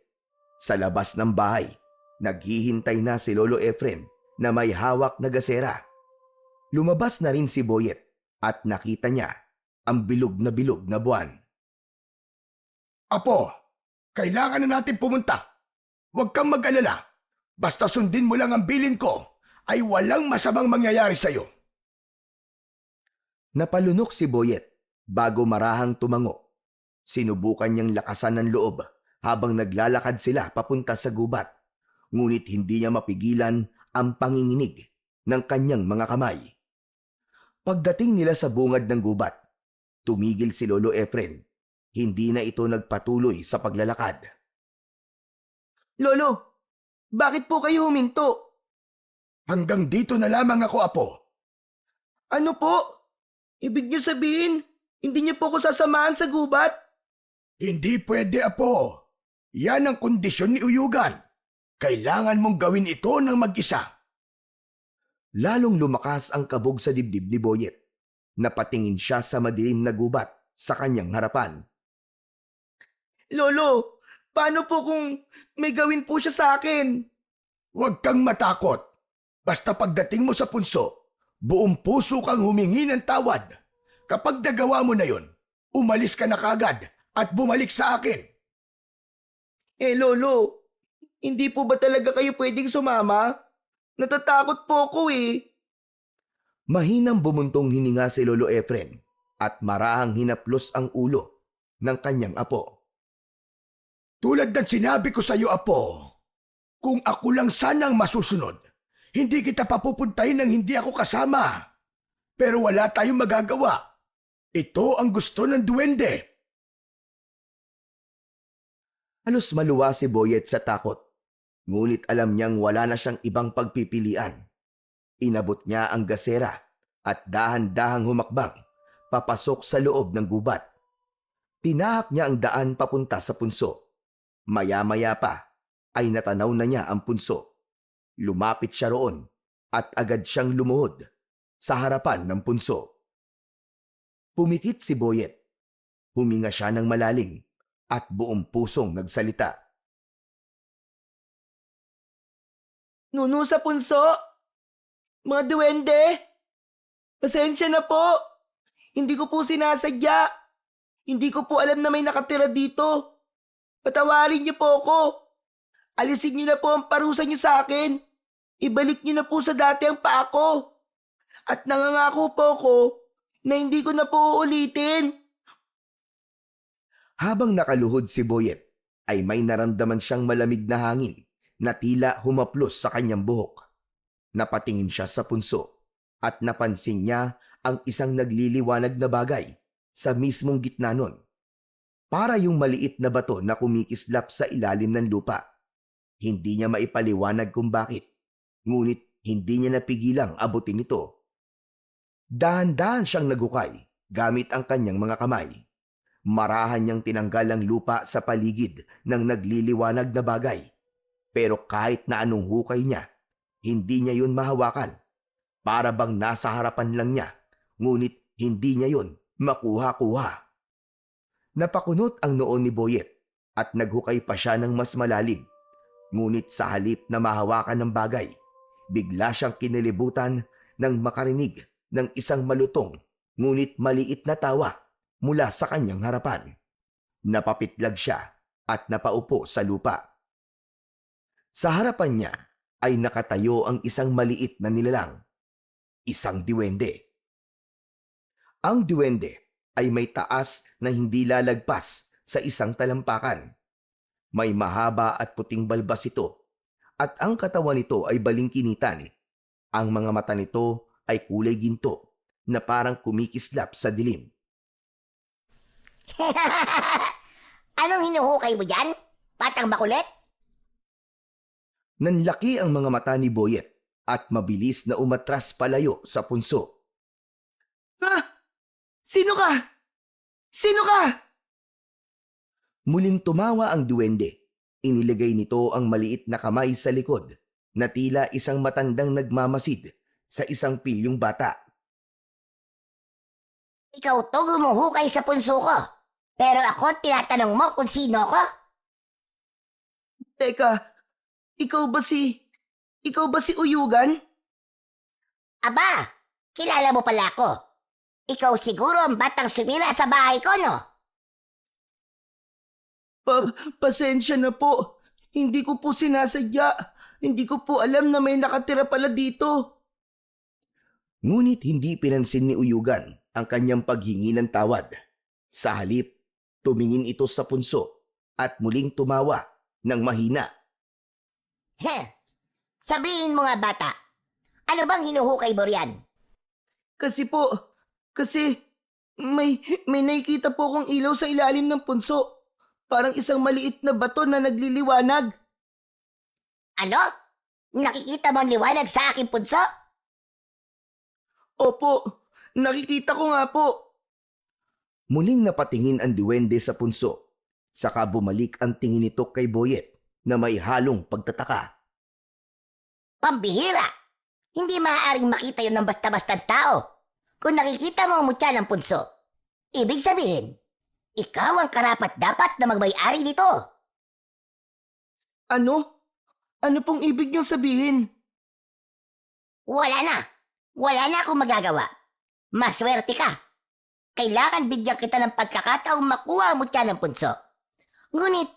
Sa labas ng bahay, naghihintay na si Lolo Efren na may hawak na gasera. Lumabas na rin si Boyet at nakita niya ang bilog na buwan. Apo, kailangan na natin pumunta. Huwag kang mag-alala. Basta sundin mo lang ang bilin ko, ay walang masamang mangyayari sa'yo. Napalunok si Boyet bago marahang tumango. Sinubukan niyang lakasan ng loob habang naglalakad sila papunta sa gubat. Ngunit hindi niya mapigilan ang panginginig ng kanyang mga kamay. Pagdating nila sa bungad ng gubat, tumigil si Lolo Efren. Hindi na ito nagpatuloy sa paglalakad. Lolo, bakit po kayo huminto? Hanggang dito na lamang ako, Apo. Ano po? Ibig niyo sabihin, hindi niyo po ako sasamahan sa gubat? Hindi pwede, Apo. Yan ang kondisyon ni Uyugan. Kailangan mong gawin ito ng mag-isa. Lalong lumakas ang kabog sa dibdib ni Boyet. Napatingin siya sa madilim na gubat sa kanyang harapan. Lolo, paano po kung may gawin po siya sa akin? Huwag kang matakot. Basta pagdating mo sa punso, buong puso kang humingi ng tawad. Kapag nagawa mo na yon, umalis ka na kagad at bumalik sa akin. Lolo, hindi po ba talaga kayo pwedeng sumama? Natatakot po ako eh. Mahinang bumuntong hininga si Lolo Efren at marahang hinaplos ang ulo ng kanyang apo. Tulad ng sinabi ko sa iyo, Apo, kung ako lang sana ang masusunod, hindi kita papupuntahin nang hindi ako kasama. Pero wala tayong magagawa. Ito ang gusto ng duwende. Halos maluwa si Boyet sa takot. Ngunit alam niyang wala na siyang ibang pagpipilian. Inabot niya ang gasera at dahan-dahang humakbang papasok sa loob ng gubat Tinahak niya ang daan papunta sa punso. Maya-maya pa ay natanaw na niya ang punso. Lumapit siya roon at agad siyang lumuhod sa harapan ng punso. Pumikit si Boyet. Huminga siya ng malalim at buong pusong nagsalita. Nuno sa punso! Mga duwende! Pasensya na po! Hindi ko po sinasadya! Hindi ko po alam na may nakatira dito! Patawarin niyo po ako! Alisin niyo na po ang parusa niyo sa akin! Ibalik niyo na po sa dati ang paa ko! At nangangako po ako na hindi ko na po uulitin! Habang nakaluhod si Boyet, ay may naramdaman siyang malamig na hangin na tila humaplos sa kanyang buhok. Napatingin siya sa punso at napansin niya ang isang nagliliwanag na bagay sa mismong gitna nun. Para yung maliit na bato na kumikislap sa ilalim ng lupa. Hindi niya maipaliwanag kung bakit, ngunit hindi niya napigilang abutin ito. Dahan-dahan siyang nagukay gamit ang kanyang mga kamay. Marahan niyang tinanggal ang lupa sa paligid ng nagliliwanag na bagay. Pero kahit na anong hukay niya, hindi niya yun mahawakan. Para bang nasa harapan lang niya, ngunit hindi niya yun makuha-kuha. Napakunot ang noo ni Boyet at naghukay pa siya ng mas malalim. Ngunit sa halip na mahawakan ng bagay, bigla siyang kinilibutan nang makarinig ng isang malutong ngunit maliit na tawa mula sa kanyang harapan. Napapitlag siya at napaupo sa lupa. Sa harapan niya ay nakatayo ang isang maliit na nilalang, isang diwende. Ang diwende ay may taas na hindi lalagpas sa isang talampakan. May mahaba at puting balbas ito at ang katawan nito ay balingkinitan. Ang mga mata nito ay kulay ginto na parang kumikislap sa dilim. Anong hinuhukay mo dyan? Batang makulit? Nanlaki ang mga mata ni Boyet at mabilis na umatras palayo sa punso. Ha? Sino ka? Sino ka? Muling tumawa ang duwende. Inilagay nito ang maliit na kamay sa likod na tila isang matandang nagmamasid sa isang pilyong bata. Ikaw to gumuhukay sa punso ko. Pero ako tinatanong mo kung sino ko? Teka, ikaw ba si Uyugan? Aba, kilala mo pala ako. Ikaw siguro ang batang sumira sa bahay ko, no? Pasensya na po. Hindi ko po sinasadya. Hindi ko po alam na may nakatira pala dito. Ngunit hindi pinansin ni Uyugan ang kanyang paghingi ng tawad. Sa halip, tumingin ito sa punso at muling tumawa ng mahina. Heh, sabihin mo nga bata, ano bang hinuhukay mo riyan? Kasi may nakikita po akong ilaw sa ilalim ng punso. Parang isang maliit na bato na nagliliwanag. Ano? Nakikita mo ang liwanag sa aking punso? Opo, nakikita ko nga po. Muling napatingin ang diwende sa punso. Saka bumalik ang tingin nito kay Boyet na may halong pagtataka. Pambihira! Hindi maaaring makita yun ng basta-bastang tao. Kung nakikita mo ang mutya ng punso, ibig sabihin, ikaw ang karapat-dapat na magmay-ari nito. Ano? Ano pong ibig niyong sabihin? Wala na. Wala na akong magagawa. Maswerte ka. Kailangan bigyan kita ng pagkakataong makuha ang mutya ng punso. Ngunit,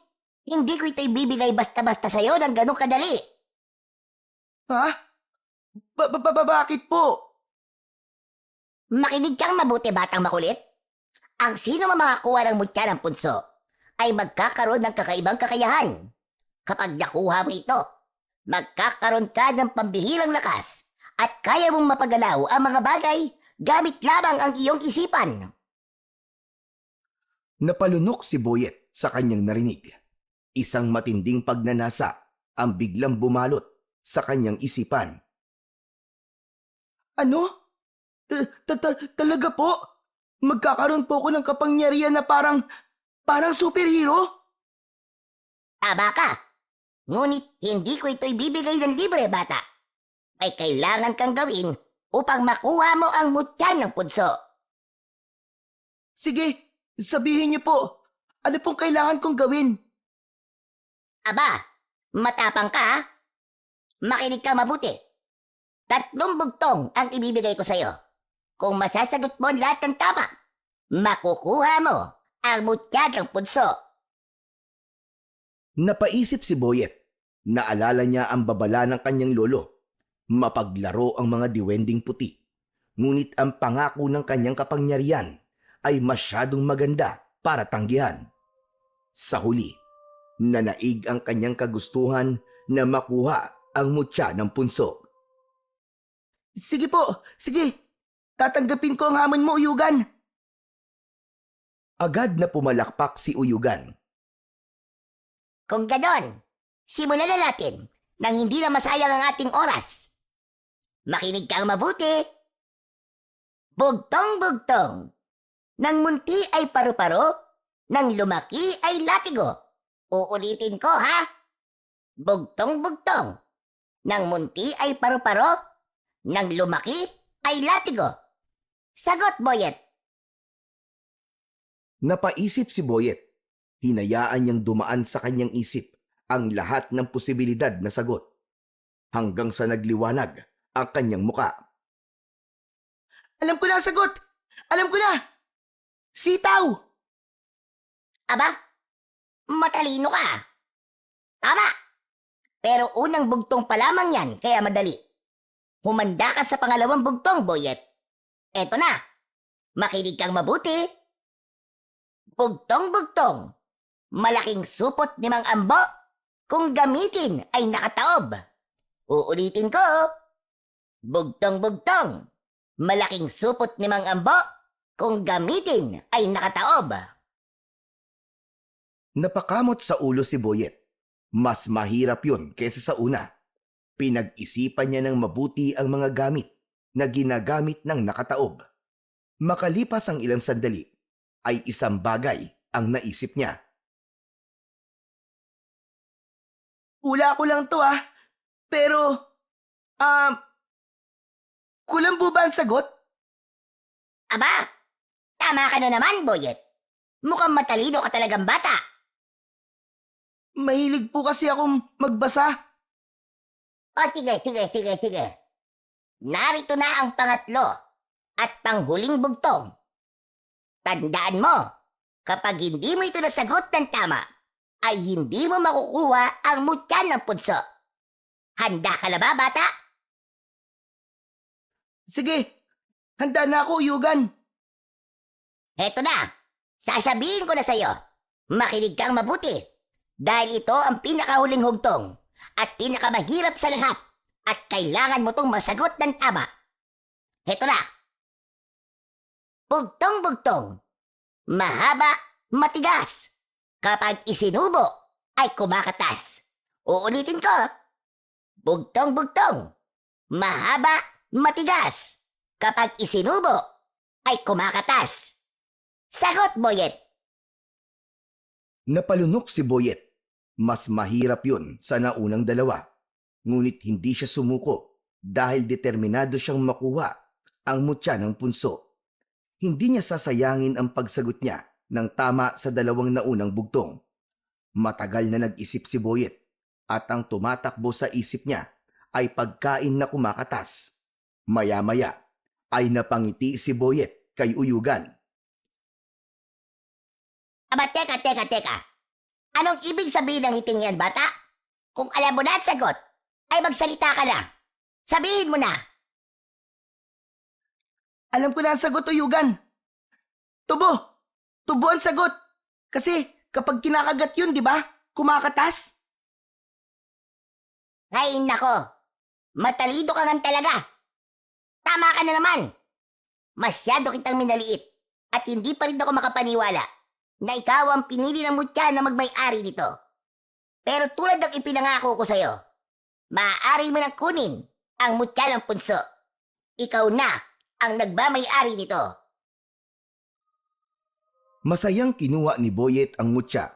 hindi ko ito ibibigay basta-basta sa'yo ng ganong kadali. Ha? Bakit po? Makinig kang mabuti, batang makulit. Ang sino man makakuha ng mutya ng punso ay magkakaroon ng kakaibang kakayahan. Kapag nakuha mo ito, magkakaroon ka ng pambihirang lakas at kaya mong mapagalaw ang mga bagay gamit lamang ang iyong isipan. Napalunok si Boyet sa kanyang narinig. Isang matinding pagnanasa ang biglang bumalot sa kanyang isipan. Ano? Talaga po? Magkakaroon po ako ng kapangyarihan na parang Parang superhero? Tama ka. Ngunit hindi ko ito ibibigay ng libre, bata. May kailangan kang gawin upang makuha mo ang mutya ng punso. Sige, sabihin niyo po. Ano pong kailangan kong gawin? Aba, matapang ka ha? Makinig ka mabuti. 3 bugtong ang ibibigay ko sa'yo. Kung masasagot mo ang lahat ng tama, makukuha mo ang mutya ng punso. Napaisip si Boyet. Naalala niya ang babala ng kanyang lolo. Mapaglaro ang mga diwending puti. Ngunit ang pangako ng kanyang kapangyarihan ay masyadong maganda para tanggihan. Sa huli, nanaig ang kanyang kagustuhan na makuha ang mutya ng punso. Sige po, sige. Tatanggapin ko ang hamon mo, Uyugan. Agad na pumalakpak si Uyugan. Kung ganon, simulan na natin nang hindi na masayang ang ating oras. Makinig kang mabuti. Bugtong-bugtong. Nang munti ay paru-paro, nang lumaki ay latigo. Uulitin ko ha. Bugtong-bugtong. Nang munti ay paru-paro, nang lumaki ay latigo. Sagot, Boyet. Napaisip si Boyet. Hinayaan niyang dumaan sa kanyang isip ang lahat ng posibilidad na sagot. Hanggang sa nagliwanag ang kanyang muka. Alam ko na ang sagot. Alam ko na. Sitaw. Aba, matalino ka. Tama. Pero unang bugtong pa lamang yan, kaya madali. Humanda ka sa pangalawang bugtong, Boyet. Eto na. Makinig kang mabuti. Bugtong-bugtong. Malaking supot ni Mang Ambo kung gamitin ay nakataob. Uulitin ko. Bugtong-bugtong. Malaking supot ni Mang Ambo kung gamitin ay nakataob. Napakamot sa ulo si Boyet. Mas mahirap yun kaysa sa una. Pinag-isipan niya ng mabuti ang mga gamit na ginagamit ng nakataob. Makalipas ang ilang sandali, ay isang bagay ang naisip niya. Hula ko lang to Pero, kulang po ba ang sagot? Aba, tama ka na naman, Boyet. Mukhang matalino ka talagang bata. Mahilig po kasi akong magbasa. O sige. Narito na ang pangatlo at panghuling bugtong. Tandaan mo, kapag hindi mo ito nasagot ng tama, ay hindi mo makukuha ang mutya ng punso. Handa ka na ba, bata? Sige, handa na ako, Uyugan. Heto na, sasabihin ko na sa'yo. Makinig kang mabuti. Dahil ito ang pinakahuling hugtong at pinakamahirap sa lahat at kailangan mo tong masagot ng tama. Heto na. Bugtong-bugtong. Mahaba, matigas. Kapag isinubo, ay kumakatas. Uulitin ko. Bugtong-bugtong. Mahaba, matigas. Kapag isinubo, ay kumakatas. Sagot, Boyet. Napalunok si Boyet. Mas mahirap yun sa naunang dalawa. Ngunit hindi siya sumuko dahil determinado siyang makuha ang mutya ng punso. Hindi niya sasayangin ang pagsagot niya ng tama sa dalawang naunang bugtong. Matagal na nag-isip si Boyet at ang tumatakbo sa isip niya ay pagkain na kumakatas. Maya-maya ay napangiti si Boyet kay Uyugan. Aba, teka. Anong ibig sabihin ng iting yan, bata? Kung alam mo na at sagot, ay magsalita ka na. Sabihin mo na. Alam ko na ang sagot, Uyugan. Tubo. Tubo ang sagot. Kasi kapag kinakagat yun, di ba? Kumakatas. Ay, nako. Matalino ka nga talaga. Tama ka na naman. Masyado kitang minaliit at hindi pa rin ako makapaniwala na ikaw ang pinili ng mutya na magmay-ari nito. Pero tulad ng ipinangako ko sa'yo, maaari mo nang kunin ang mutya ng punso. Ikaw na ang nagmamay-ari nito. Masayang kinuha ni Boyet ang mutya.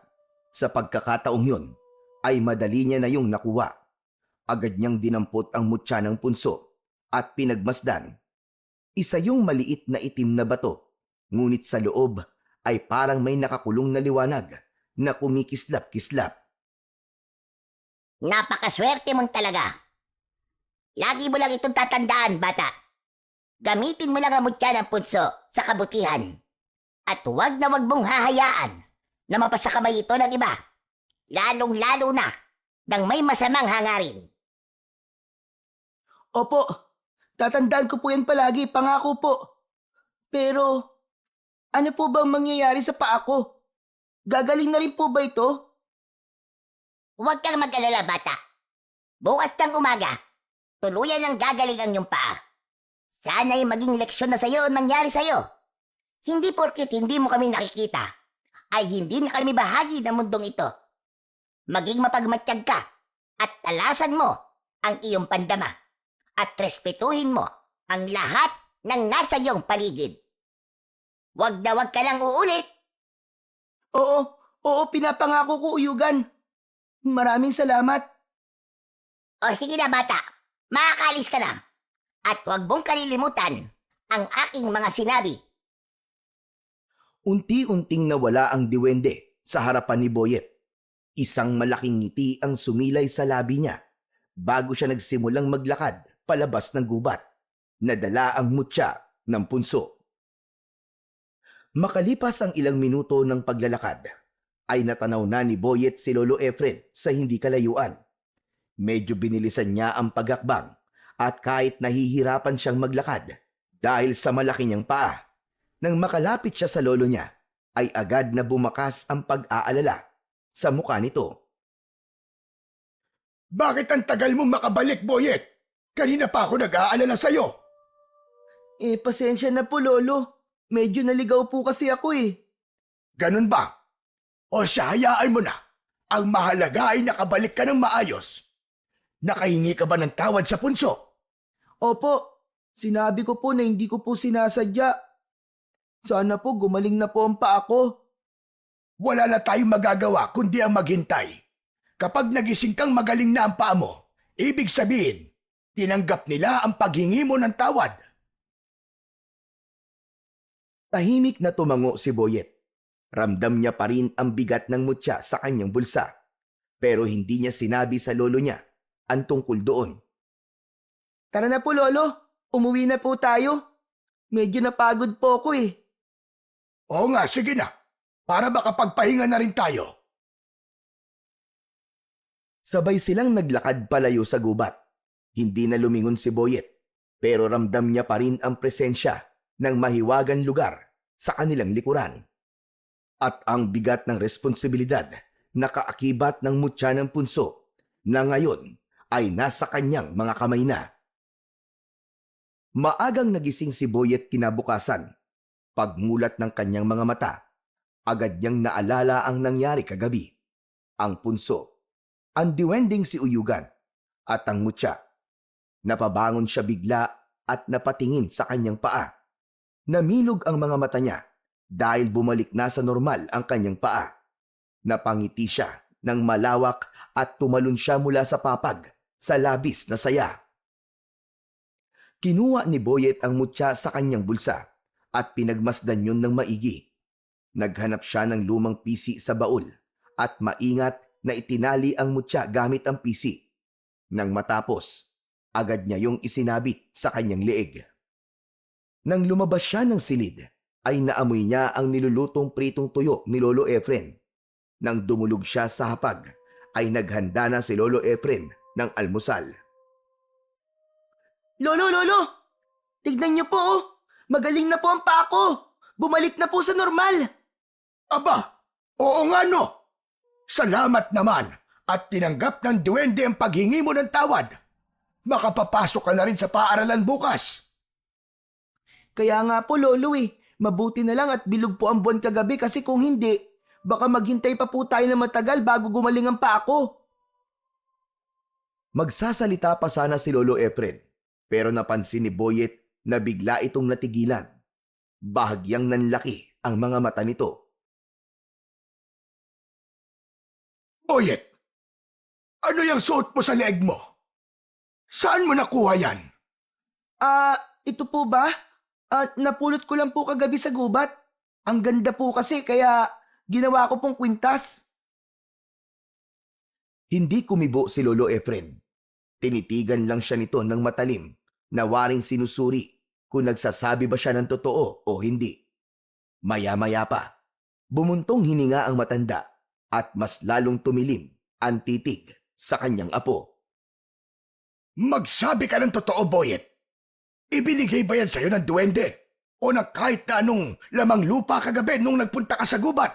Sa pagkakataong yun, ay madali niya na yung nakuha. Agad niyang dinampot ang mutya ng punso at pinagmasdan. Isa yung maliit na itim na bato, ngunit sa loob ay parang may nakakulong na liwanag na kumikislap-kislap. Napakaswerte mong talaga. Lagi mo lang itong tatandaan, bata. Gamitin mo lang ang mutya ng punso sa kabutihan. At huwag na huwag mong hahayaan na mapasakamay ito ng iba. Lalong-lalo na nang may masamang hangarin. Opo, tatandaan ko po yan palagi, pangako po. Pero, ano po bang mangyayari sa paa ko? Gagaling na rin po ba ito? Huwag kang mag-alala, bata. Bukas ng umaga, tuluyan ang gagaling ang iyong paa. Sana'y maging leksyon na sa'yo ang nangyari sa'yo. Hindi porkit hindi mo kami nakikita, ay hindi na kami bahagi ng mundong ito. Maging mapagmatsyag ka at talasan mo ang iyong pandama at respetuhin mo ang lahat ng nasa iyong paligid. Huwag na huwag ka lang uulit. Oo, pinapangako ko, Uyugan. Maraming salamat. O sige na, bata, makakalis ka na. At huwag mong kalilimutan ang aking mga sinabi. Unti-unting nawala ang diwende sa harapan ni Boyet. Isang malaking ngiti ang sumilay sa labi niya bago siya nagsimulang maglakad palabas ng gubat. Nadala ang mutya ng punso. Makalipas ang ilang minuto ng paglalakad, ay natanaw na ni Boyet si Lolo Efren sa hindi kalayuan. Medyo binilisan niya ang pagakbang at kahit nahihirapan siyang maglakad dahil sa malaki niyang paa, nang makalapit siya sa lolo niya, ay agad na bumakas ang pag-aalala sa mukha nito. Bakit ang tagal mo makabalik, Boyet? Kanina pa ako nag-aalala sa'yo. Pasensya na po, Lolo. Medyo naligaw po kasi ako eh. Ganun ba? O siya, hayaan mo na. Ang mahalaga ay nakabalik ka ng maayos. Nakahingi ka ba ng tawad sa punso? Opo, sinabi ko po na hindi ko po sinasadya. Sana po gumaling na po ang paa ko. Wala na tayong magagawa kundi ang maghintay. Kapag nagising kang magaling na ang paa mo, ibig sabihin, tinanggap nila ang paghingi mo ng tawad. Tahimik na tumango si Boyet. Ramdam niya pa rin ang bigat ng mutya sa kanyang bulsa. Pero hindi niya sinabi sa lolo niya ang tungkol doon. Tara na po, Lolo. Umuwi na po tayo. Medyo napagod po ako eh. Oo nga, sige na. Para makapagpahinga na rin tayo. Sabay silang naglakad palayo sa gubat. Hindi na lumingon si Boyet, pero ramdam niya pa rin ang presensya ng mahiwagang lugar sa kanilang likuran. At ang bigat ng responsibilidad na kaakibat ng mutya ng punso na ngayon ay nasa kanyang mga kamay na. Maagang nagising si Boyet kinabukasan. Pagmulat ng kanyang mga mata, agad niyang naalala ang nangyari kagabi. Ang punso, ang diwending si Uyugan, at ang mutya. Napabangon siya bigla at napatingin sa kanyang paa. Namilog ang mga mata niya dahil bumalik na sa normal ang kanyang paa. Napangiti siya ng malawak at tumalon siya mula sa papag sa labis na saya. Kinuha ni Boyet ang mutya sa kanyang bulsa at pinagmasdan yun ng maigi. Naghanap siya ng lumang pisi sa baul at maingat na itinali ang mutya gamit ang pisi. Nang matapos, agad niya yung isinabit sa kanyang leeg. Nang lumabas siya ng silid, ay naamoy niya ang nilulutong pritong tuyo ni Lolo Efren. Nang dumulog siya sa hapag, ay naghanda na si Lolo Efren ng almusal. Lolo! Tignan niyo po oh. Magaling na po ang paa ko. Bumalik na po sa normal. Aba, oo nga no. Salamat naman at tinanggap ng duwende ang paghingi mo ng tawad. Makapapasok ka na rin sa paaralan bukas. Kaya nga po, Lolo eh. Mabuti na lang at bilog po ang buwan kagabi kasi kung hindi, baka maghintay pa po tayo na matagal bago gumaling ang paa ko. Magsasalita pa sana si Lolo Efren, pero napansin ni Boyet na bigla itong natigilan. Bahagyang nanlaki ang mga mata nito Boyet, ano yung suot mo sa leeg mo? Saan mo nakuha yan? Ito po ba? Napulot ko lang po kagabi sa gubat. Ang ganda po kasi kaya ginawa ko pong kwintas. Hindi kumibo si Lolo Efren. Tinitigan lang siya nito ng matalim na waring sinusuri kung nagsasabi ba siya ng totoo o hindi. Maya-maya pa, bumuntong hininga ang matanda at mas lalong tumilim ang titig sa kanyang apo. Magsabi ka ng totoo, Boyet. Ibinigay ba yan sa'yo ng duwende? O ng kahit na anong lamang lupa kagabi nung nagpunta ka sa gubat?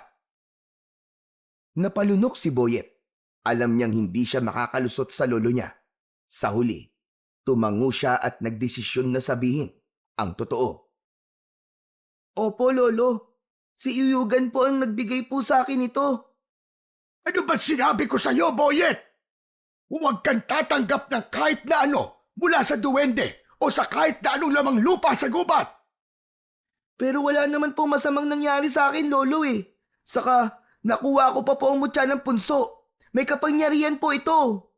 Napalunok si Boyet. Alam niyang hindi siya makakalusot sa lolo niya. Sa huli, tumango siya at nagdesisyon na sabihin ang totoo. Opo, Lolo. Si Uyugan po ang nagbigay po sa akin ito. Ano ba sinabi ko sa'yo, Boyet? Huwag kang tatanggap ng kahit na ano mula sa duwende o sa kahit na anong lamang lupa sa gubat. Pero wala naman po masamang nangyari sa akin, Lolo eh. Saka, nakuha ko pa po ang mutya ng punso. May kapangyarihan po ito.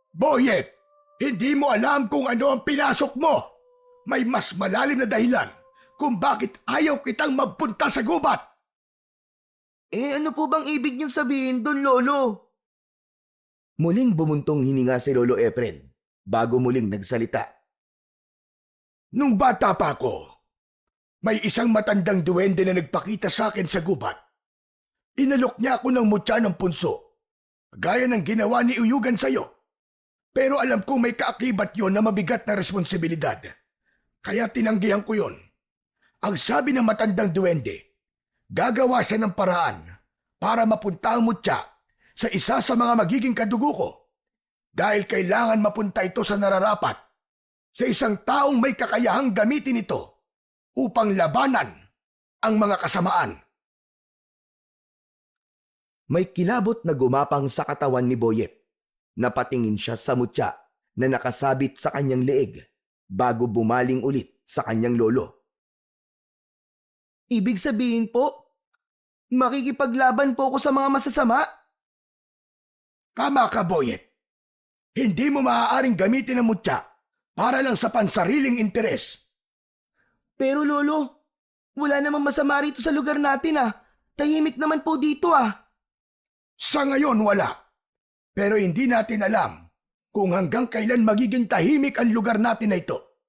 Boyet, hindi mo alam kung ano ang pinasok mo. May mas malalim na dahilan kung bakit ayaw kitang magpunta sa gubat. Ano po bang ibig niyong sabihin doon, Lolo? Muling bumuntong hininga si Lolo Efren bago muling nagsalita. Nung bata pa ako, may isang matandang duwende na nagpakita sa akin sa gubat. Inalok niya ako ng mutya ng punso, gaya ng ginawa ni Uyugan sa'yo. Pero alam kong may kaakibat yon na mabigat na responsibilidad. Kaya tinanggihan ko yon. Ang sabi ng matandang duwende, gagawa siya ng paraan para mapunta ang mutya sa isa sa mga magiging kadugo ko. Dahil kailangan mapunta ito sa nararapat, sa isang taong may kakayahang gamitin ito upang labanan ang mga kasamaan. May kilabot na gumapang sa katawan ni Boyet. Napatingin siya sa mutya na nakasabit sa kanyang leeg bago bumaling ulit sa kanyang lolo. Ibig sabihin po, makikipaglaban po ako sa mga masasama? Tama ka, Boyet. Hindi mo maaaring gamitin ang mutya para lang sa pansariling interes. Pero Lolo, wala namang masama rito sa lugar natin ah. Tahimik naman po dito ah. Sa ngayon wala. Pero hindi natin alam kung hanggang kailan magiging tahimik ang lugar natin na ito.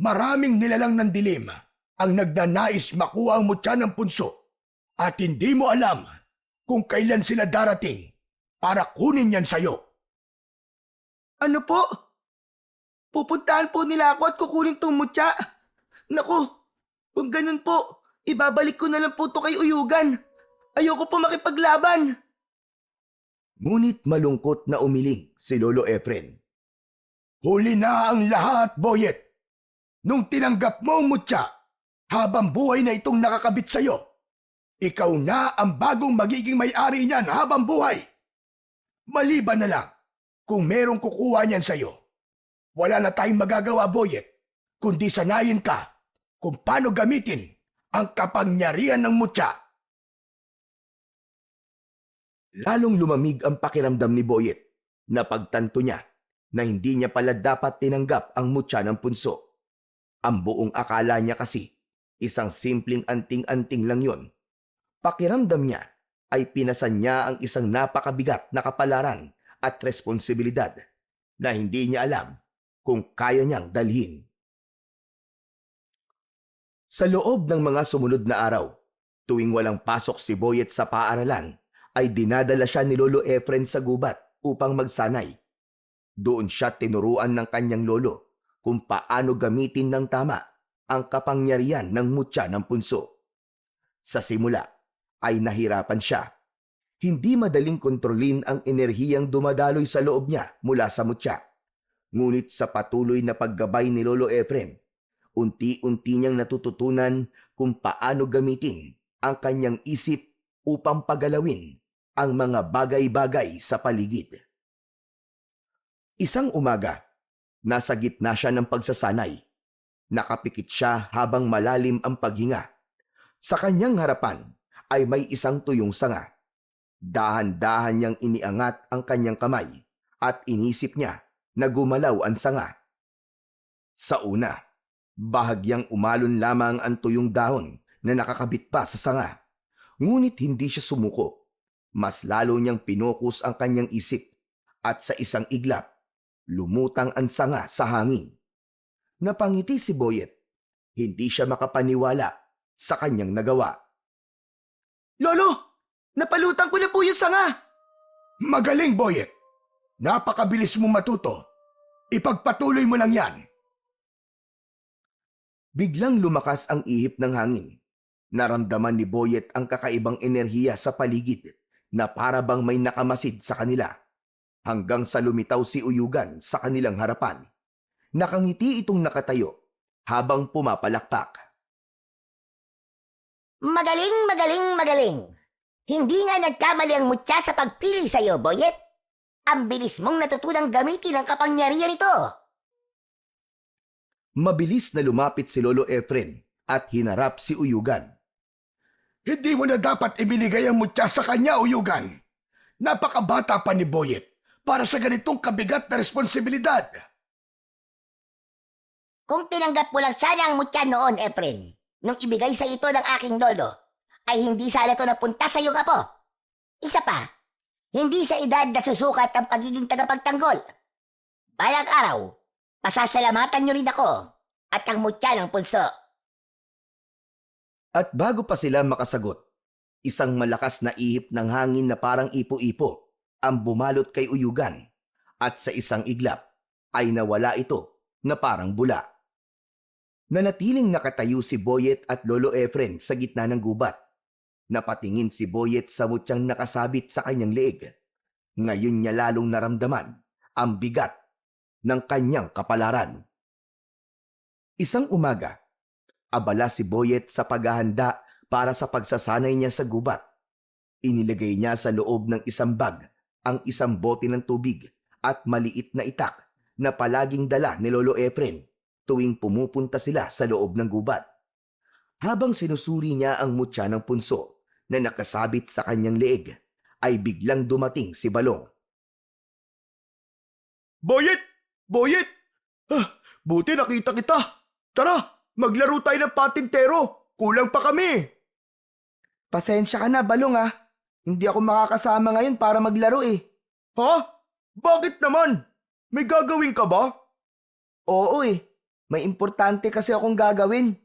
Maraming nilalang ng dilim ang nagnanais makuha ang mutya ng punso at hindi mo alam kung kailan sila darating para kunin yan sa'yo. Ano po? Pupuntahan po nila ako at kukunin tong mutya. Naku, kung ganun po, ibabalik ko na lang po to kay Uyugan. Ayoko po makipaglaban. Ngunit malungkot na umiling si Lolo Efren. Huli na ang lahat, Boyet. Nung tinanggap mo ang mutya, habang buhay na itong nakakabit sa'yo, ikaw na ang bagong magiging may-ari niyan habang buhay. Maliban na lang kung merong kukuha niyan sa'yo. Wala na tayong magagawa, Boyet, kundi sanayin ka kung paano gamitin ang kapangyarihan ng mutya. Lalong lumamig ang pakiramdam ni Boyet na pagtanto niya na hindi niya pala dapat tinanggap ang mutya ng punso. Ang buong akala niya kasi isang simpleng anting-anting lang yon. Pakiramdam niya ay pinasan niya ang isang napakabigat na kapalaran at responsibilidad na hindi niya alam kung kaya niyang dalhin. Sa loob ng mga sumunod na araw, tuwing walang pasok si Boyet sa paaralan, ay dinadala siya ni Lolo Efren sa gubat upang magsanay. Doon siya tinuruan ng kanyang lolo kung paano gamitin ng tama ang kapangyarihan ng mutya ng punso. Sa simula ay nahirapan siya. Hindi madaling kontrolin ang enerhiyang dumadaloy sa loob niya mula sa mutya. Ngunit sa patuloy na paggabay ni Lolo Efren, unti-unti niyang natututunan kung paano gamitin ang kanyang isip upang pagalawin ang mga bagay-bagay sa paligid. Isang umaga, nasa gitna siya ng pagsasanay. Nakapikit siya habang malalim ang paghinga. Sa kanyang harapan ay may isang tuyong sanga. Dahan-dahan niyang iniangat ang kanyang kamay at inisip niya na gumalaw ang sanga. Sa una, bahagyang umalon lamang ang tuyong dahon na nakakabit pa sa sanga. Ngunit hindi siya sumuko. Mas lalo niyang pinokus ang kanyang isip at sa isang iglap, lumutang ang sanga sa hangin. Napangiti si Boyet. Hindi siya makapaniwala sa kanyang nagawa. Lolo, napalutang ko na po yung sanga. Magaling, Boyet. Napakabilis mo matuto. Ipagpatuloy mo lang yan. Biglang lumakas ang ihip ng hangin. Naramdaman ni Boyet ang kakaibang enerhiya sa paligid na para bang may nakamasid sa kanila. Hanggang sa lumitaw si Uyugan sa kanilang harapan. Nakangiti itong nakatayo habang pumapalakpak. Magaling, magaling, magaling. Hindi nga nagkamali ang mutya sa pagpili sa'yo, Boyet. Ang bilis mong natutunang gamitin ang kapangyarihan nito. Mabilis na lumapit si Lolo Efren at hinarap si Uyugan. Hindi mo na dapat ibinigay ang mutya sa kanya, Uyugan. Napakabata pa ni Boyet para sa ganitong kabigat na responsibilidad. Kung tinanggap mo lang sana ang mutya noon, Efren, nung ibigay sa ito ng aking lolo, ay hindi sana ito napunta sa iyong apo. Isa pa, hindi sa edad na susukat ang pagiging tagapagtanggol. Balang araw, pasasalamatan niyo rin ako at ang mutya ng punso. At bago pa sila makasagot, isang malakas na ihip ng hangin na parang ipo-ipo ang bumalot kay Uyugan at sa isang iglap ay nawala ito na parang bula. Nanatiling nakatayo si Boyet at Lolo Efren sa gitna ng gubat. Napatingin si Boyet sa mutyang nakasabit sa kanyang leeg. Ngayon niya lalong naramdaman ang bigat ng kanyang kapalaran. Isang umaga, abala si Boyet sa paghahanda para sa pagsasanay niya sa gubat. Inilagay niya sa loob ng isang bag ang isang bote ng tubig at maliit na itak na palaging dala ni Lolo Efren tuwing pumupunta sila sa loob ng gubat. Habang sinusuri niya ang mutya ng punso na nakasabit sa kanyang leeg, ay biglang dumating si Balong. Boyet! Boyet! Buti nakita kita. Tara, maglaro tayo ng patintero. Kulang pa kami. Pasensya ka na, Balong ah. Hindi ako makakasama ngayon para maglaro eh. Ha? Bakit naman? May gagawin ka ba? Oo eh. May importante kasi akong gagawin.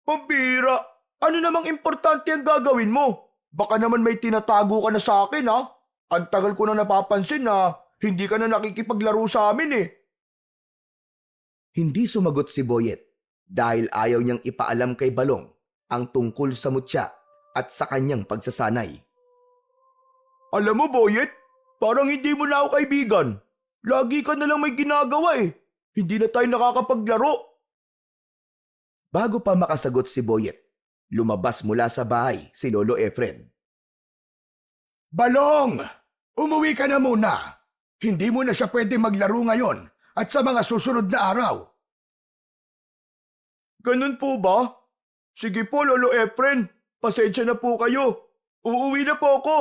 Pambira! Ano namang importante ang gagawin mo? Baka naman may tinatago ka na sa akin ha? Ang tagal ko na napapansin na hindi ka na nakikipaglaro sa amin eh. Hindi sumagot si Boyet dahil ayaw niyang ipaalam kay Balong ang tungkol sa mutya at sa kanyang pagsasanay. Alam mo, Boyet, parang hindi mo na ako kaibigan. Lagi ka na lang may ginagawa eh. Hindi na tayo nakakapaglaro. Bago pa makasagot si Boyet, lumabas mula sa bahay si Lolo Efren. Balong! Umuwi ka na muna. Hindi mo na siya pwede maglaro ngayon at sa mga susunod na araw. Ganun po ba? Sige po, Lolo Efren. Pasensya na po kayo. Uuwi na po ako.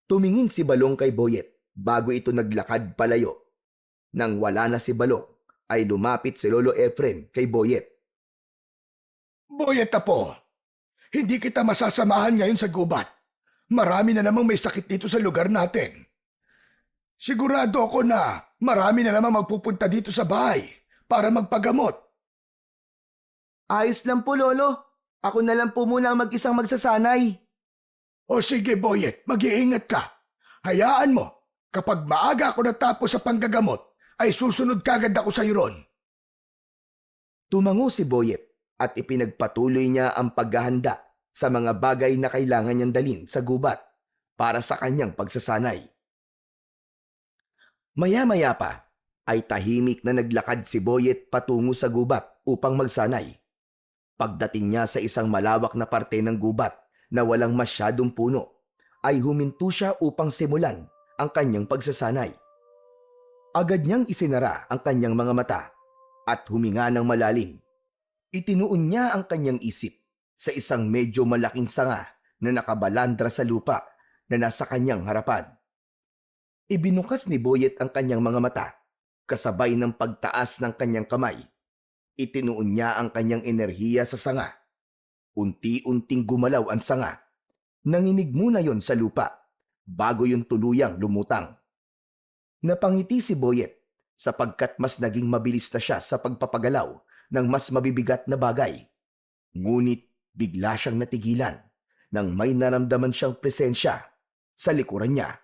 Tumingin si Balong kay Boyet bago ito naglakad palayo. Nang wala na si Balong, ay lumapit si Lolo Efren kay Boyet. Boyet apo, hindi kita masasamahan ngayon sa gubat. Marami na namang may sakit dito sa lugar natin. Sigurado ako na marami na namang magpupunta dito sa bahay para magpagamot. Ayos lang po, Lolo. Ako na lang po muna ang mag-isang magsasanay. O sige, Boyet, mag-iingat ka. Hayaan mo, kapag maaga ako natapos sa panggagamot, ay susunod kagad ako sa iyo ron. Tumango si Boyet at ipinagpatuloy niya ang paghahanda sa mga bagay na kailangan niyang dalhin sa gubat para sa kanyang pagsasanay. Maya-maya pa ay tahimik na naglakad si Boyet patungo sa gubat upang magsanay. Pagdating niya sa isang malawak na parte ng gubat na walang masyadong puno, ay huminto siya upang simulan ang kanyang pagsasanay. Agad niyang isinara ang kanyang mga mata at huminga ng malalim. Itinuon niya ang kanyang isip sa isang medyo malaking sanga na nakabalandra sa lupa na nasa kanyang harapan. Ibinukas ni Boyet ang kanyang mga mata, kasabay ng pagtaas ng kanyang kamay. Itinuon niya ang kanyang enerhiya sa sanga. Unti-unting gumalaw ang sanga. Nanginig muna yon sa lupa, bago yung tuluyang lumutang. Napangiti si Boyet sapagkat mas naging mabilis na siya sa pagpapagalaw ng mas mabibigat na bagay. Ngunit bigla siyang natigilan nang may naramdaman siyang presensya sa likuran niya.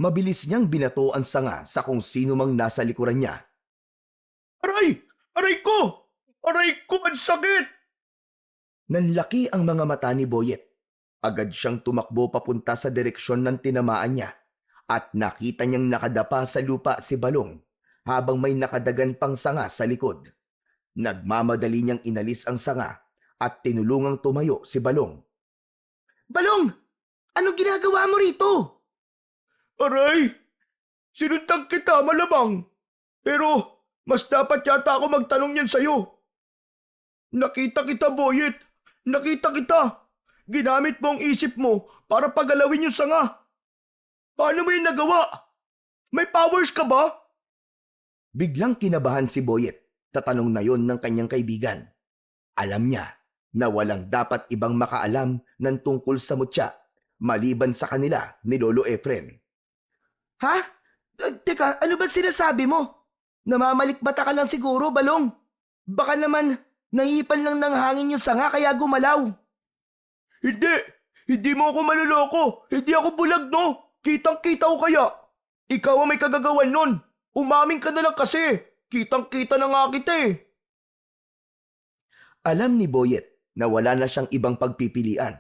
Mabilis niyang binato ang sanga sa kung sino mang nasa likuran niya. Aray! Aray ko! Aray ko! Ang sakit! Nanlaki ang mga mata ni Boyet. Agad siyang tumakbo papunta sa direksyon ng tinamaan niya at nakita niyang nakadapa sa lupa si Balong habang may nakadagan pang sanga sa likod. Nagmamadali niyang inalis ang sanga at tinulungang tumayo si Balong. Balong! Anong ginagawa mo rito? Aray! Sinuntang kita malamang. Pero mas dapat yata ako magtanong yan sa'yo. Nakita kita, Boyet. Nakita kita. Ginamit mo ang isip mo para pagalawin yung sanga. Paano mo yung nagawa? May powers ka ba? Biglang kinabahan si Boyet sa tanong na yon ng kanyang kaibigan. Alam niya na walang dapat ibang makaalam ng tungkol sa mutya maliban sa kanila ni Lolo Efren. Ha? Teka, ano ba sinasabi mo? Namamalikbata ka lang siguro, Balong. Baka naman naiipan lang ng hangin yung sanga kaya gumalaw. Hindi! Hindi mo ako maluloko! Hindi ako bulag, no? Kitang-kita ko kaya! Ikaw ang may kagagawan nun! Umamin ka na lang kasi! Kitang-kita na nga kita eh! Alam ni Boyet na wala na siyang ibang pagpipilian.